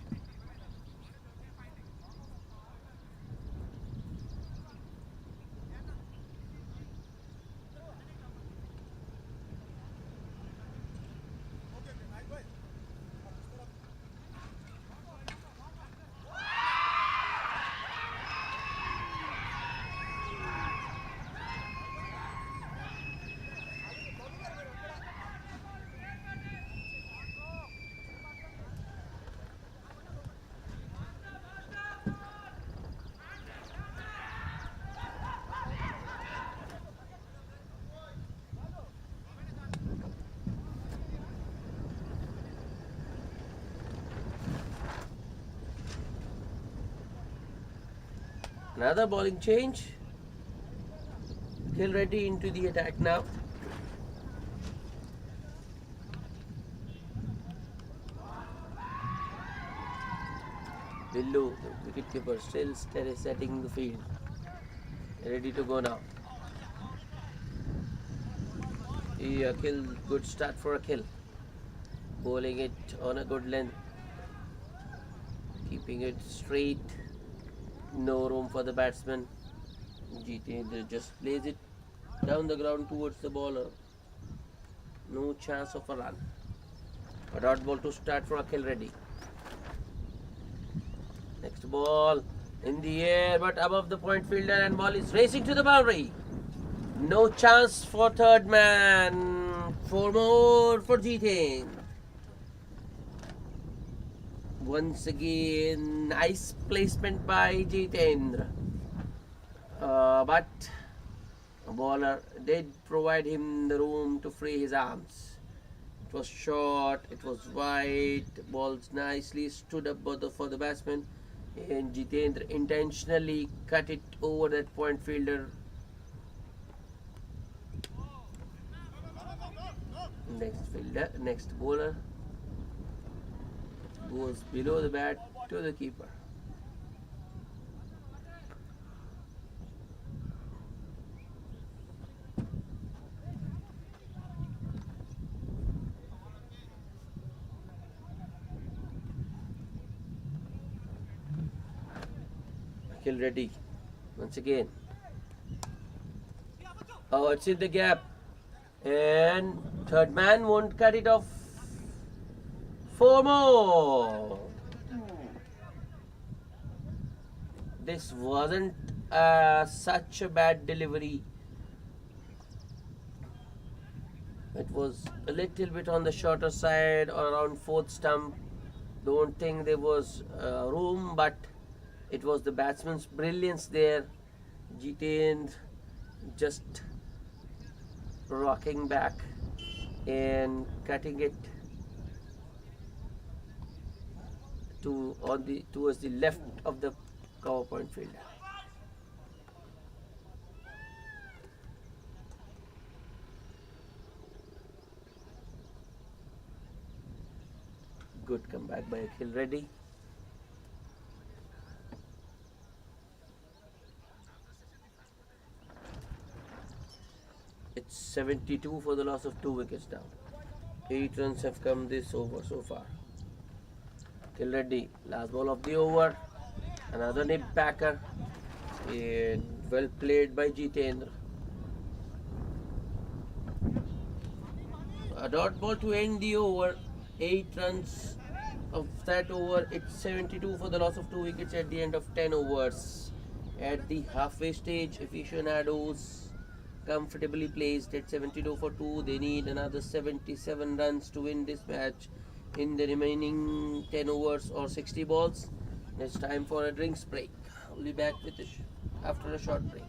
Another bowling change. Hill ready into the attack now. Billu, the wicketkeeper, still setting the field. Ready to go now. Akhil, good start for Akhil. Bowling it on a good length. Keeping it straight. No room for the batsman. Jitendra just plays it down the ground towards the bowler. No chance of a run. A dot ball to start for Akhil Reddy. Next ball in the air but above the point fielder and ball is racing to the boundary. No chance for third man. 4 more for Jitendra. Once again, nice placement by Jitendra. But a bowler did provide him the room to free his arms. It was short, it was wide, balls nicely stood up for the batsman, and Jitendra intentionally cut it over that point fielder. Next bowler goes below the bat to the keeper. Akhil Reddy once again. Oh, it's in the gap, and third man won't cut it off. 4 more. This wasn't such a bad delivery. It was a little bit on the shorter side or around 4th stump. Don't think there was room, but it was the batsman's brilliance there. Jitendra just rocking back and cutting it towards the left of the cover point fielder. Good comeback by Akhil Reddy. It's 72 for the loss of 2 wickets down. 8 runs have come this over so far. Akhil Reddy, last ball of the over. Another nip backer. And well played by Jitendra. A dot ball to end the over. 8 runs of that over. It's 72 for the loss of 2 wickets at the end of 10 overs. At the halfway stage, Aficionados comfortably placed at 72 for 2. They need another 77 runs to win this match in the remaining 10 overs or 60 balls. It's time for a drinks break. We'll be back with after a short break.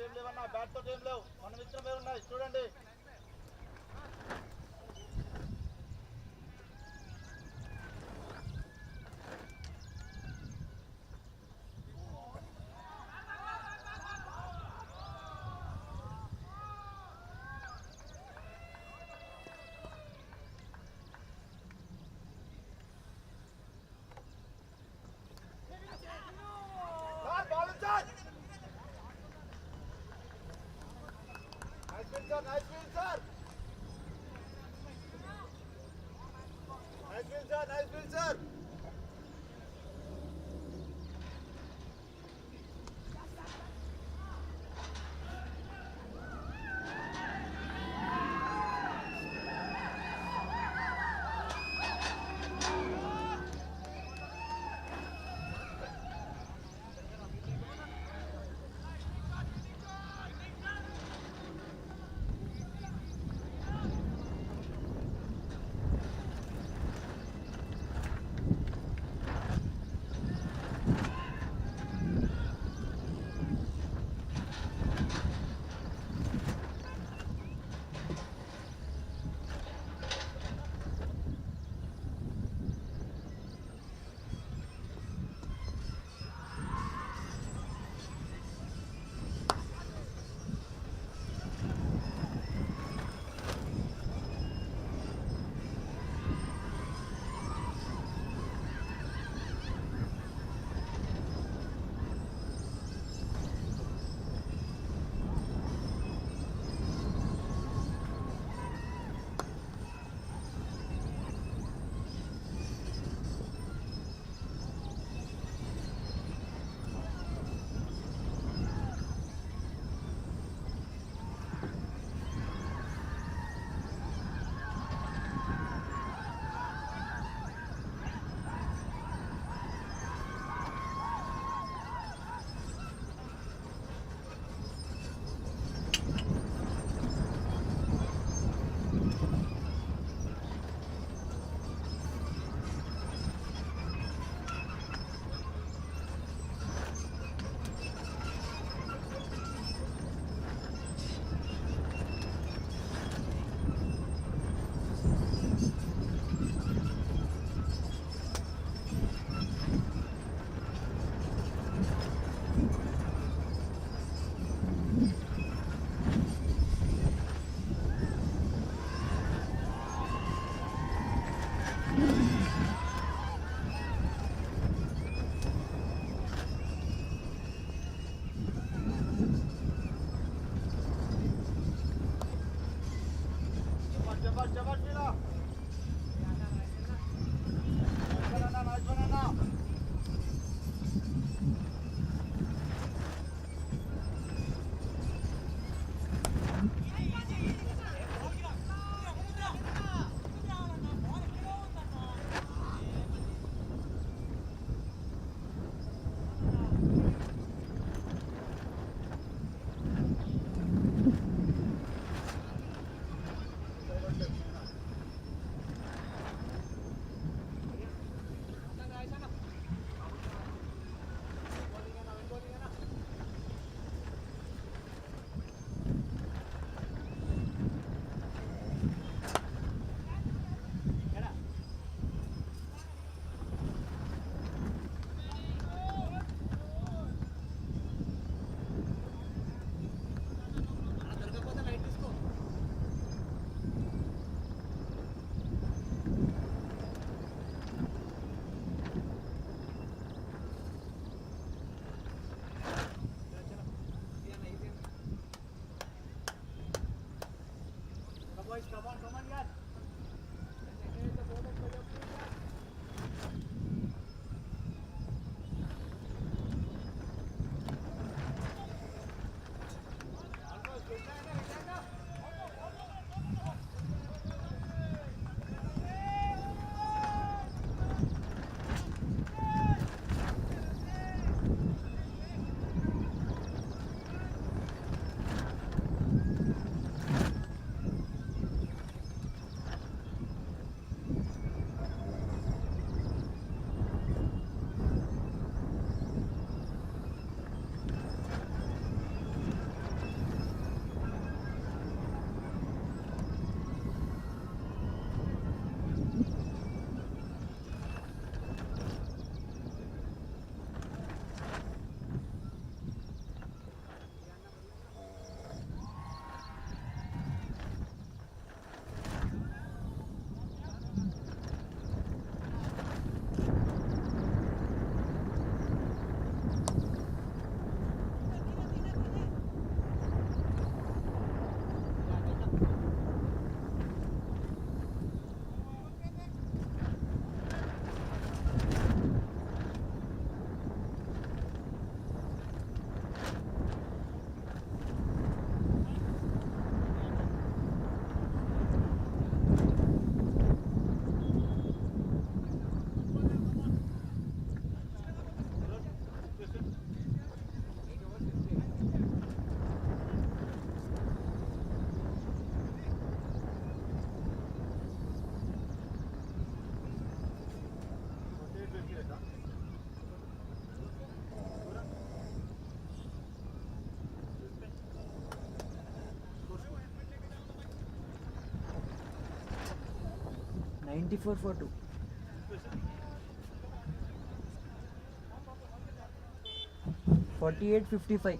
ఏం లేవన్నా, bat తోటి ఏం లేవు, మన మిత్రమే ఉన్నాయి చూడండి. Nice win, sir. Nice win, sir. Nice win, sir. 94 for 2. Forty-eight 55.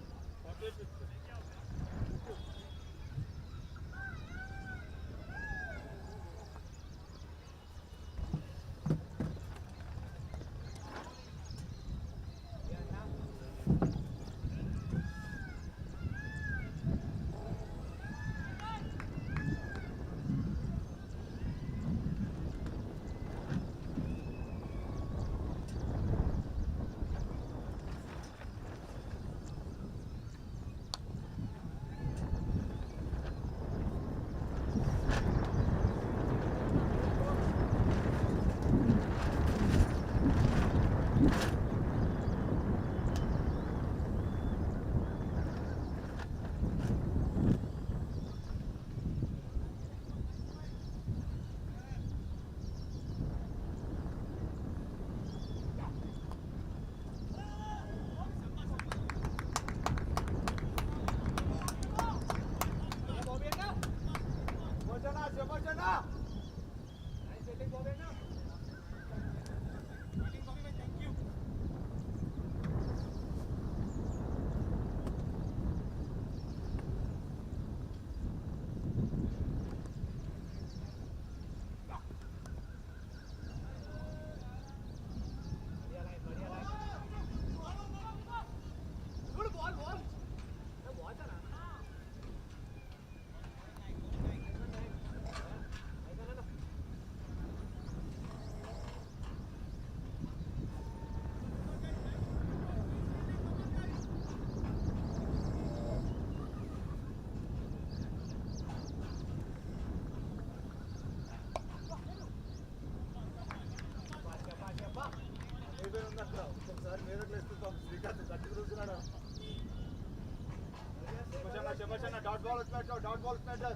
Dot ball వచ్చినట్టు dot ball వచ్చినట్టు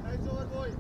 Nice over, boy.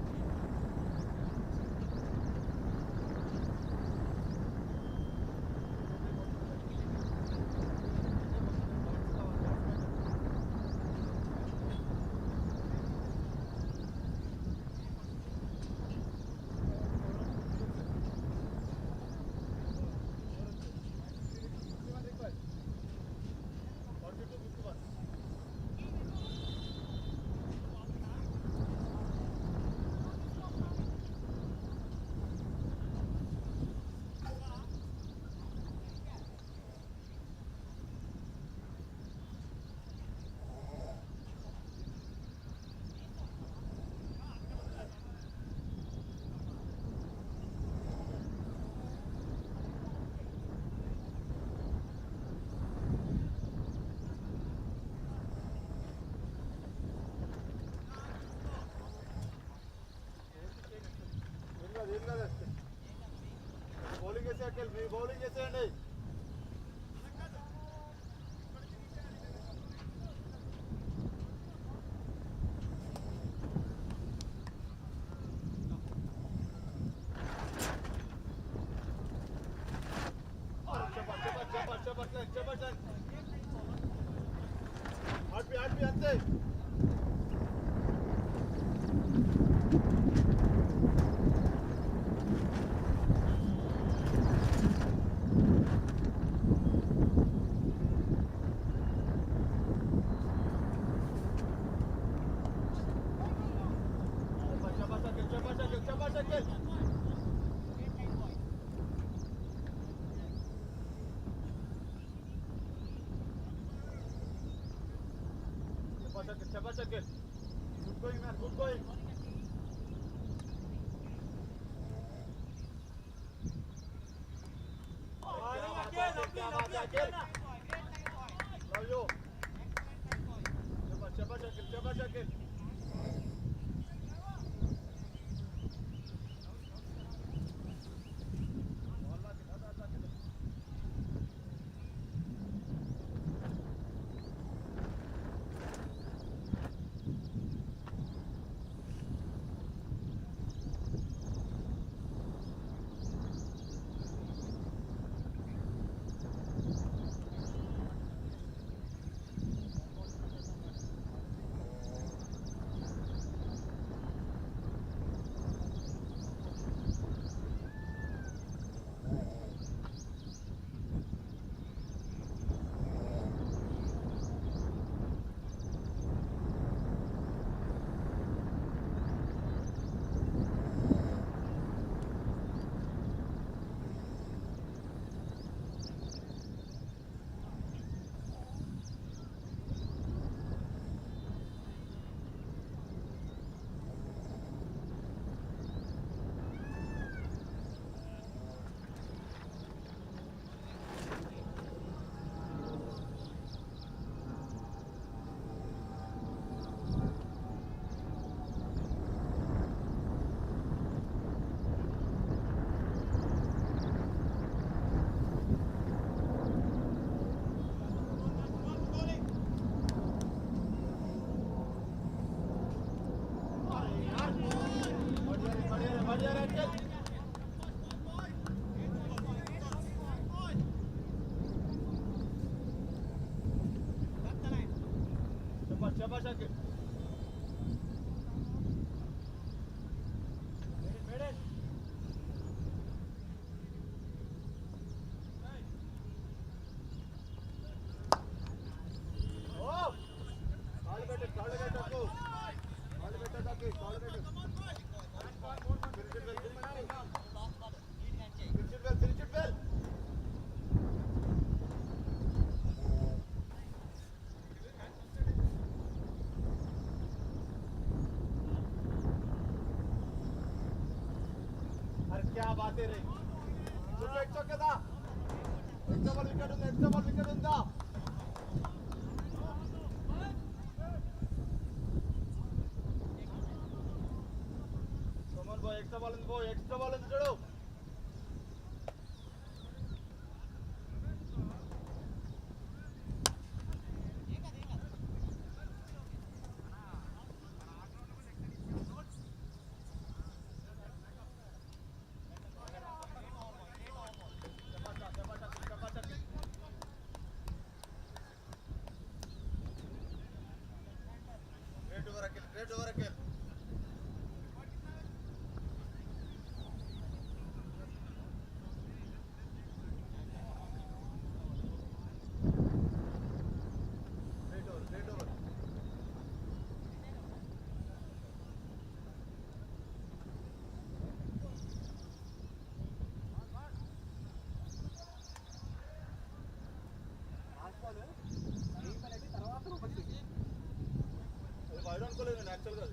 Bowling చేసేయాలి, మీ బౌలింగ్ చేసేయండి. ఆడిపి అంతే. Good going, man. Good going. Love you. Chapa Shakil. clear angle. Shabash Ankit. Made it. Oh! Call it better, Taku. Call it better, Taku. Call it better. Finish it well. अरे क्या बातें रे it's okay da extra ball wicket unda come on boy extra ball ఉంది చూడు Great over again. Great over. Wide అనుకోలేదు నేను యాక్చువల్గా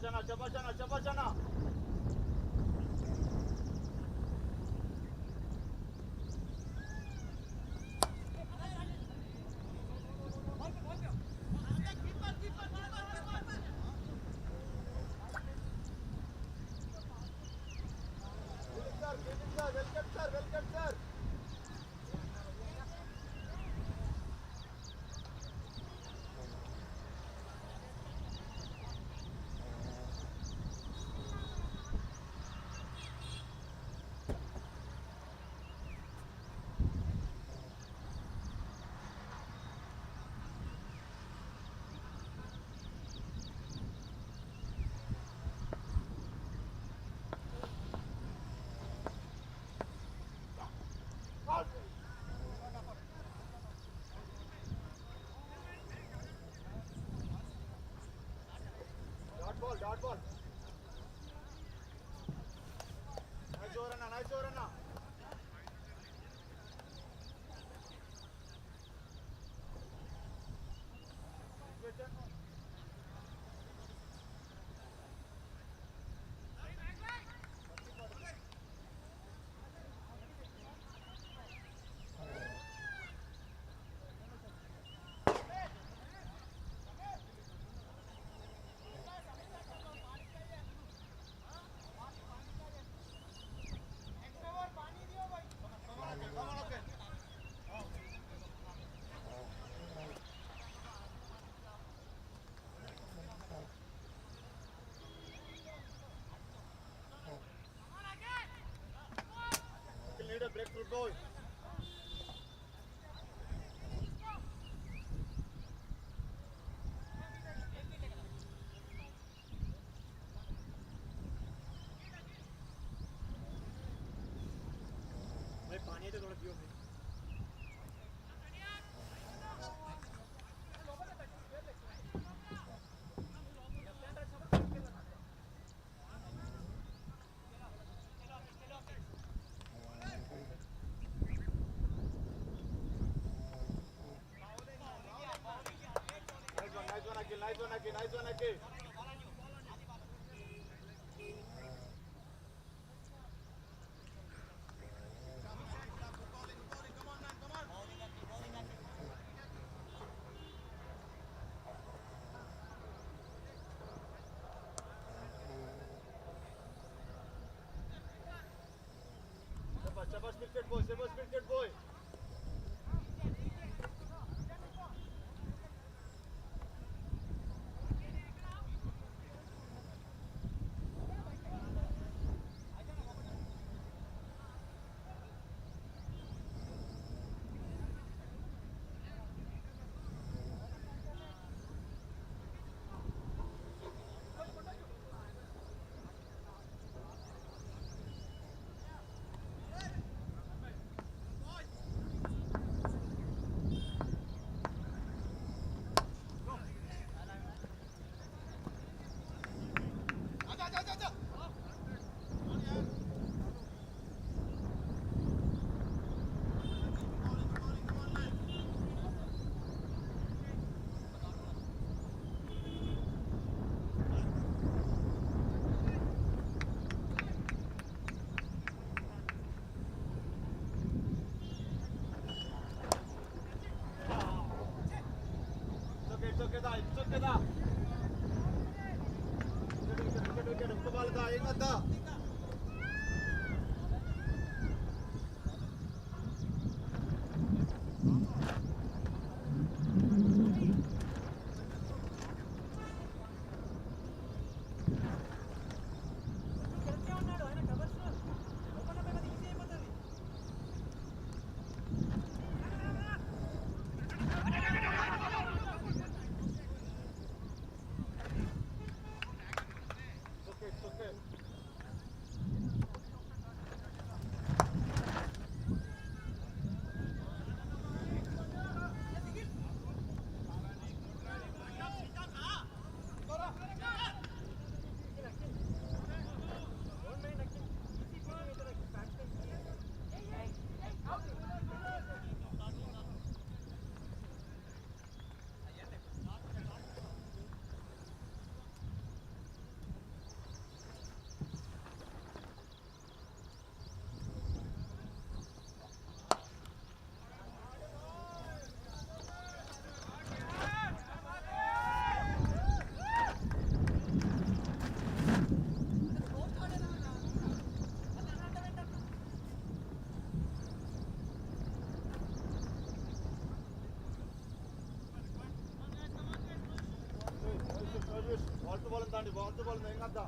Chapachana. Welcome, sir. Dot ball. Nice over, Anna. Need a breakthrough goal. भाई पानी तो थोड़ा पियो भाई Nice one, Akil. Shabash, cricket boy. It's okay. Kepala dah, ingat dah. It's okay. Ball ఉందండి బాల్ ఏం కదా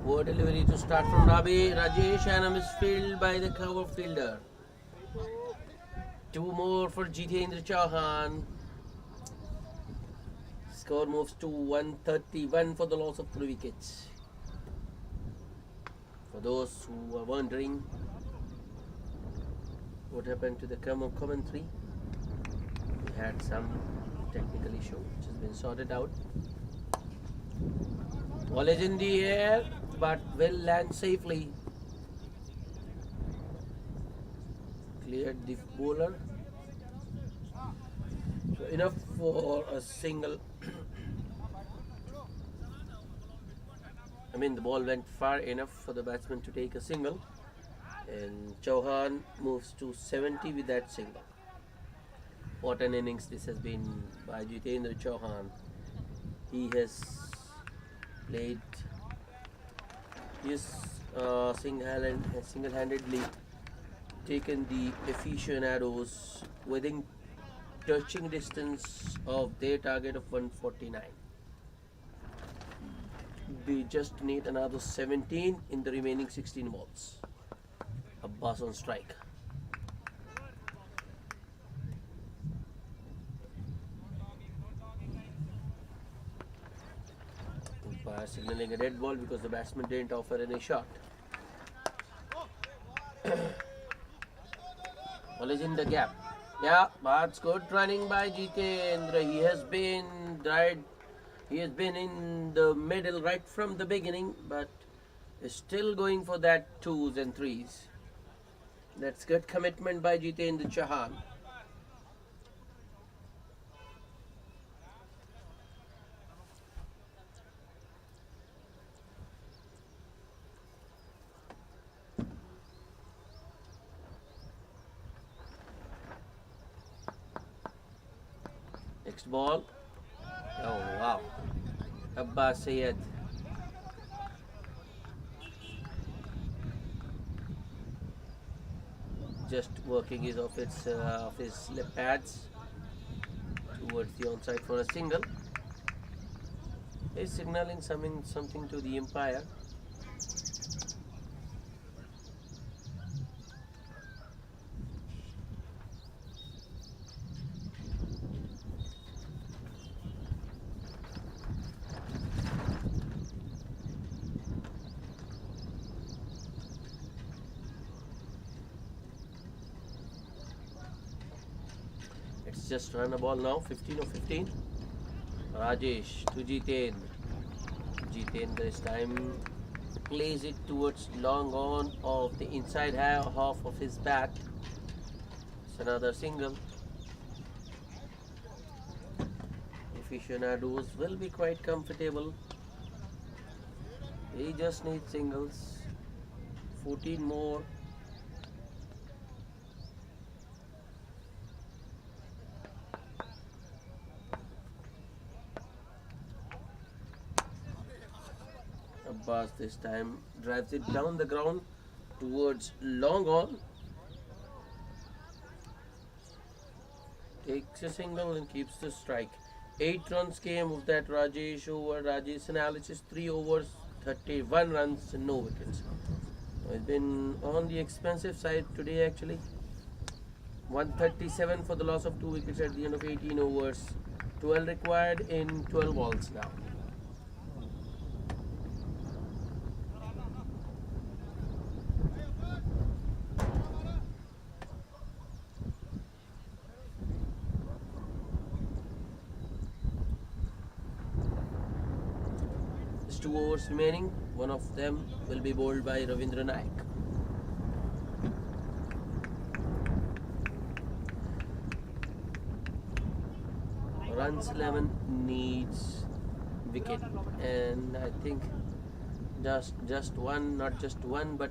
Poor delivery to start from Rajesh and a misfield by the cover fielder. Two more for Jitendra Chauhan. Score moves to 131 for the loss of 3 wickets. For those who are wondering what happened to the commentary, we had some technical issue which has been sorted out. Ball is in the air but will land safely. Cleared the bowler. So enough for a single. I mean, the ball went far enough for the batsman to take a single, and Chauhan moves to 70 with that single. What an innings this has been by Jitendra Chauhan. He has played his single-handedly taken the Aficionados within touching distance of their target of 149. They just need another 17 in the remaining 16 balls. Abbas on strike. Umpire signaling a dead ball because the batsman didn't offer any shot. Ball is in the gap. Yeah, that's good running by Jitendra. He has been in the middle right from the beginning, but is still going for that 2s and 3s. That's good commitment by Jitendra Chauhan. Next ball. Oh wow. Abbas Sayed. Just working his off his lip pads towards the onside for a single. He's signaling something to the umpire. It's just run a ball now, 15 or 15. Rajesh to Jitendra. Jitendra this time plays it towards long on of the inside half of his bat. It's another single. Aficionados will be quite comfortable. He just needs singles. 14 more. Abbas this time drives it down the ground towards long on. Takes a single and keeps the strike. 8 runs came of that Rajesh over. Rajesh analysis 3 overs, 31 runs and no wickets. It's been on the expensive side today actually. 137 for the loss of 2 wickets at the end of 18 overs. 12 required in 12 balls now. There's 2 overs remaining. One of them will be bowled by Ravindra Naik. Runs 11 needs wicket, and I think just one, not just one, but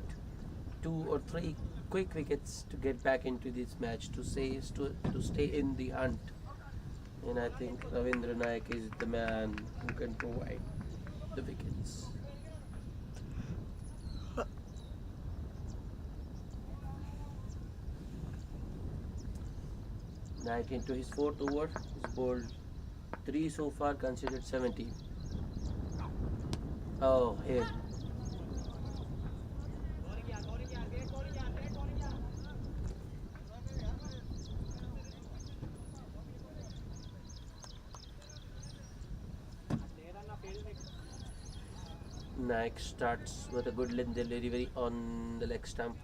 2 or 3 quick wickets to get back into this match to stay in the hunt. And I think Ravindra Naik is the man who can provide the wickets. Naik into his 4th over. He's bowled 3 so far, considered 17. Oh, here. Naik starts with a good length delivery on the leg stump.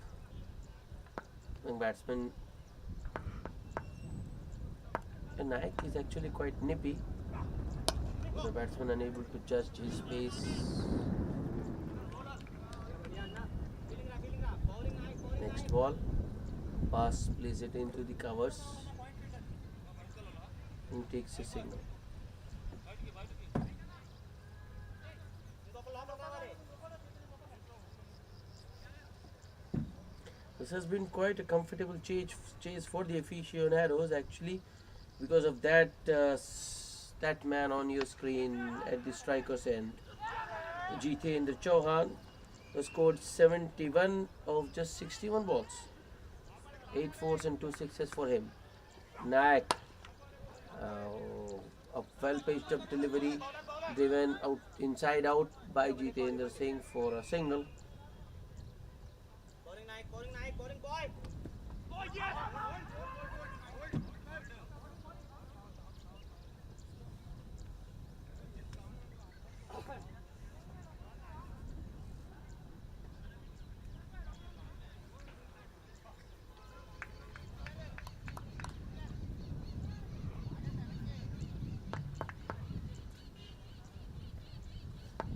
Young batsman. And Naik is actually quite nippy. The batsman unable to judge his pace. Next ball. Pass, plays it into the covers and takes a signal. This has been quite a comfortable chase for the aficionados actually, because of that man on your screen at the striker's end, Jitendra Chauhan, who scored 71 of just 61 balls, 8 fours and 2 sixes for him. Naik, a well pitched up delivery, driven out inside out by Jitendra Singh for a single.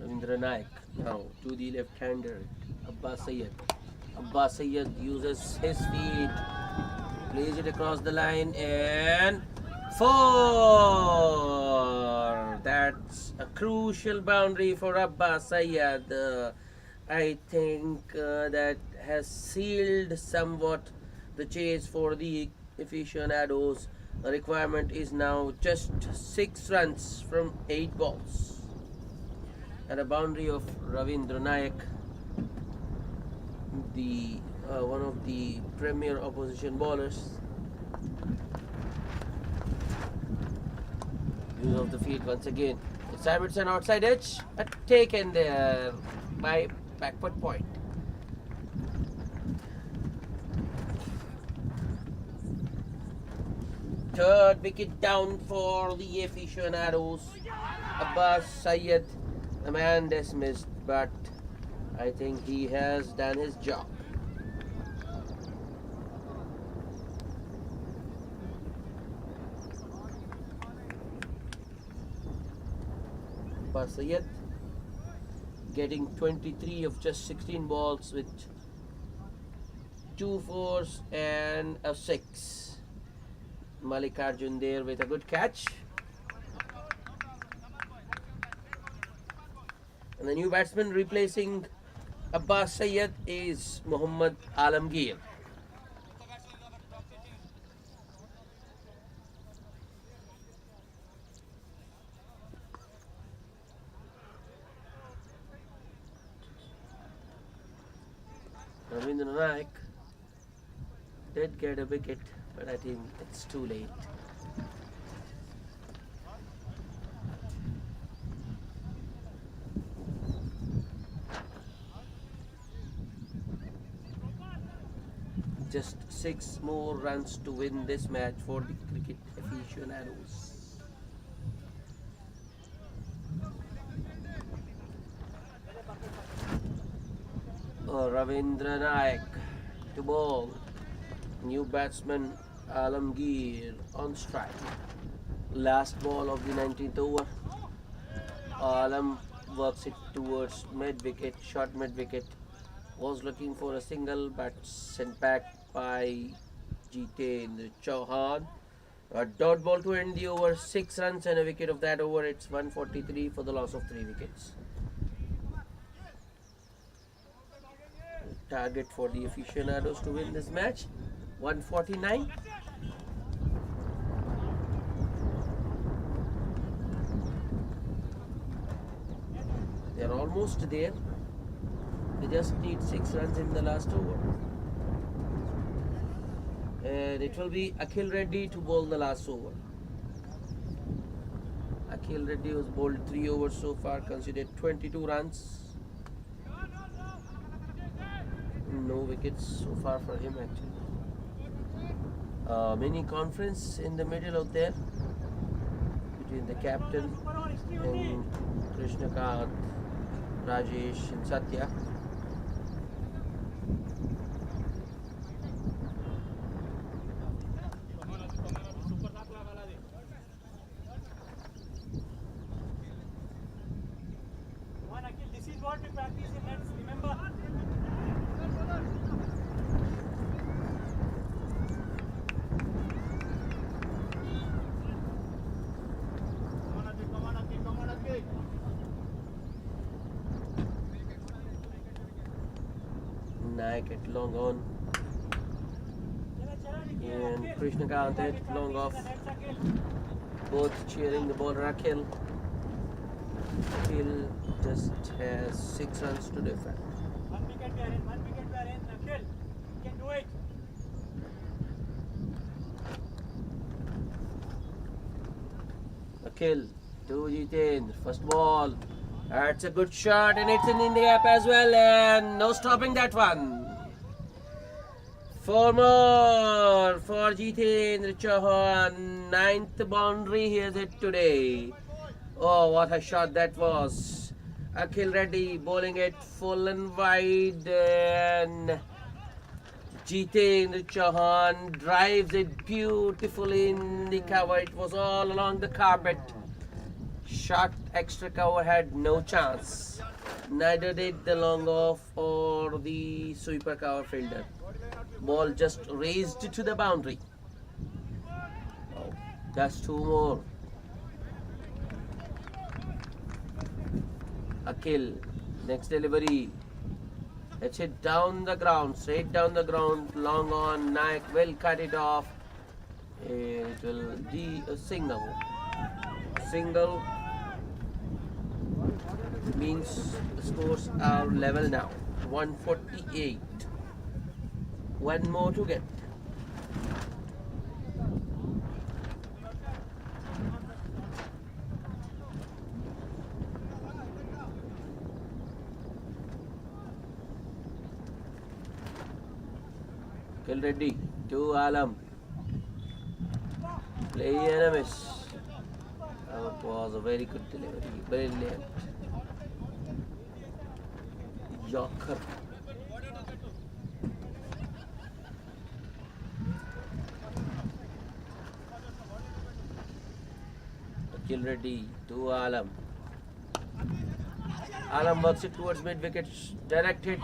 Ravindra Naik now to the left-hander Abbas Syed. Abbas Syed uses his feet, plays it across the line and 4. That's a crucial boundary for Abbas Syed. I think that has sealed somewhat the chase for the aficionados. The requirement is now just 6 runs from 8 balls. And a boundary of Ravindra Naik, the one of the premier opposition bowlers. Use of the feet once again. This time it's an outside edge, taken there by backward point. Third wicket down for the aficionados. Abbas Syed, the man dismissed, but I think he has done his job. Abbas Syed getting 23 of just 16 balls with 2 fours and a 6. Mallikarjun there with a good catch. And the new batsman replacing Abbas Syed is Muhammad Alamgir. Ravindra Naik did get a wicket, but I think it's too late. Just 6 more runs to win this match for the cricket aficionados. Ravindra Naik to bowl. New batsman Alamgir on strike. Last ball of the 19th over. Alam works it towards mid-wicket, short mid-wicket. Was looking for a single but sent back by Jitendra Chauhan. A dot ball to end the over, 6 runs and a wicket of that over. It's 143 for the loss of 3 wickets. Target for the aficionados to win this match, 149. They're almost there. They just need 6 runs in the last over. And it will be Akhil Reddy to bowl the last over. Akhil Reddy has bowled 3 overs so far, considered 22 runs. No wickets so far for him actually. Mini conference in the middle out there between the captain and Krishnakant. Rajesh and Satya. This is what we practice in nets, remember? Come on, Aki. Naik at long on. And Krishnakant at long off. Both cheering the bowler Akhil. Akhil just has 6 runs to defend. 1 wicket we are in, 1 wicket we are in. Akhil, you can do it. Akhil to Jitendra. First ball. That's a good shot and it's in the gap as well. And no stopping that one. 4 more for Jitendra Chauhan. 9th boundary he has hit today. Oh, what a shot that was. Akhil Reddy bowling it full and wide, and Jitendra Chauhan drives it beautifully in the cover. It was all along the carpet. Shot extra cover had no chance. Neither did the long off or the sweeper cover fielder. Ball just raised to the boundary. Oh, that's 2 more. Akhil, next delivery. Let's hit down the ground, straight down the ground, long on. Naik will cut it off. It will be a single. Single means the scores are level now. 148. 1 more to get. Akhil Reddy to Alam. Play and a miss. That was a very good delivery. Brilliant. Yorker. Akhil Reddy to Alam. Alam works it towards mid wicket. Direct hit.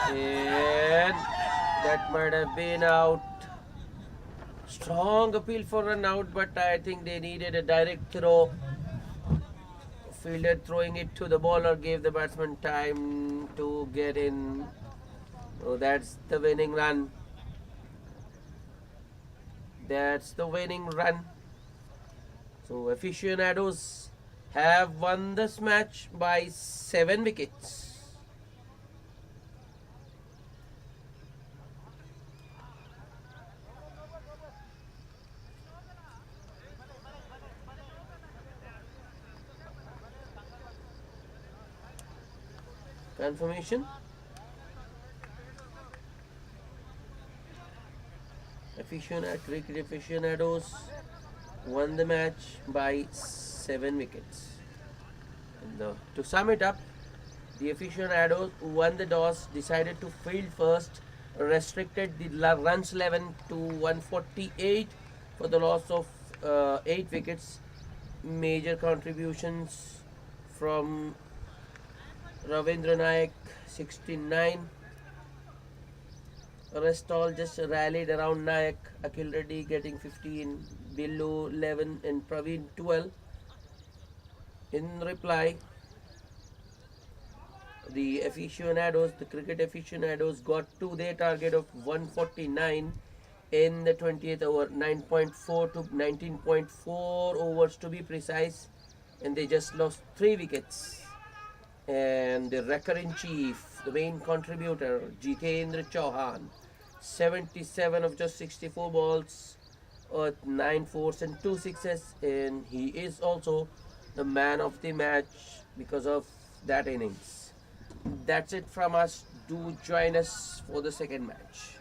And that might have been out. Strong appeal for run out, but I think they needed a direct throw. Fielder throwing it to the bowler gave the batsman time to get in. So that's the winning run. That's the winning run. So Aficionados have won this match by 7 wickets. Confirmation. Cricket Aficionados won the match by 7 wickets. And to sum it up, the Aficionados who won the toss decided to field first, restricted the runs 11 to 148 for the loss of 8 wickets. Major contributions from Ravindra Naik 69. Rest all just rallied around Naik. Akhil Reddy getting 15, Billu 11 and Praveen 12. In reply, the cricket aficionados got to their target of 149 in the 20th over, 9.4 to 19.4 overs to be precise, and they just lost 3 wickets. And the wrecker in chief, the main contributor, Jitendra Chauhan, 77 of just 64 balls, 9 fours and 2 sixes, and he is also the man of the match because of that innings. That's it from us. Do join us for the second match.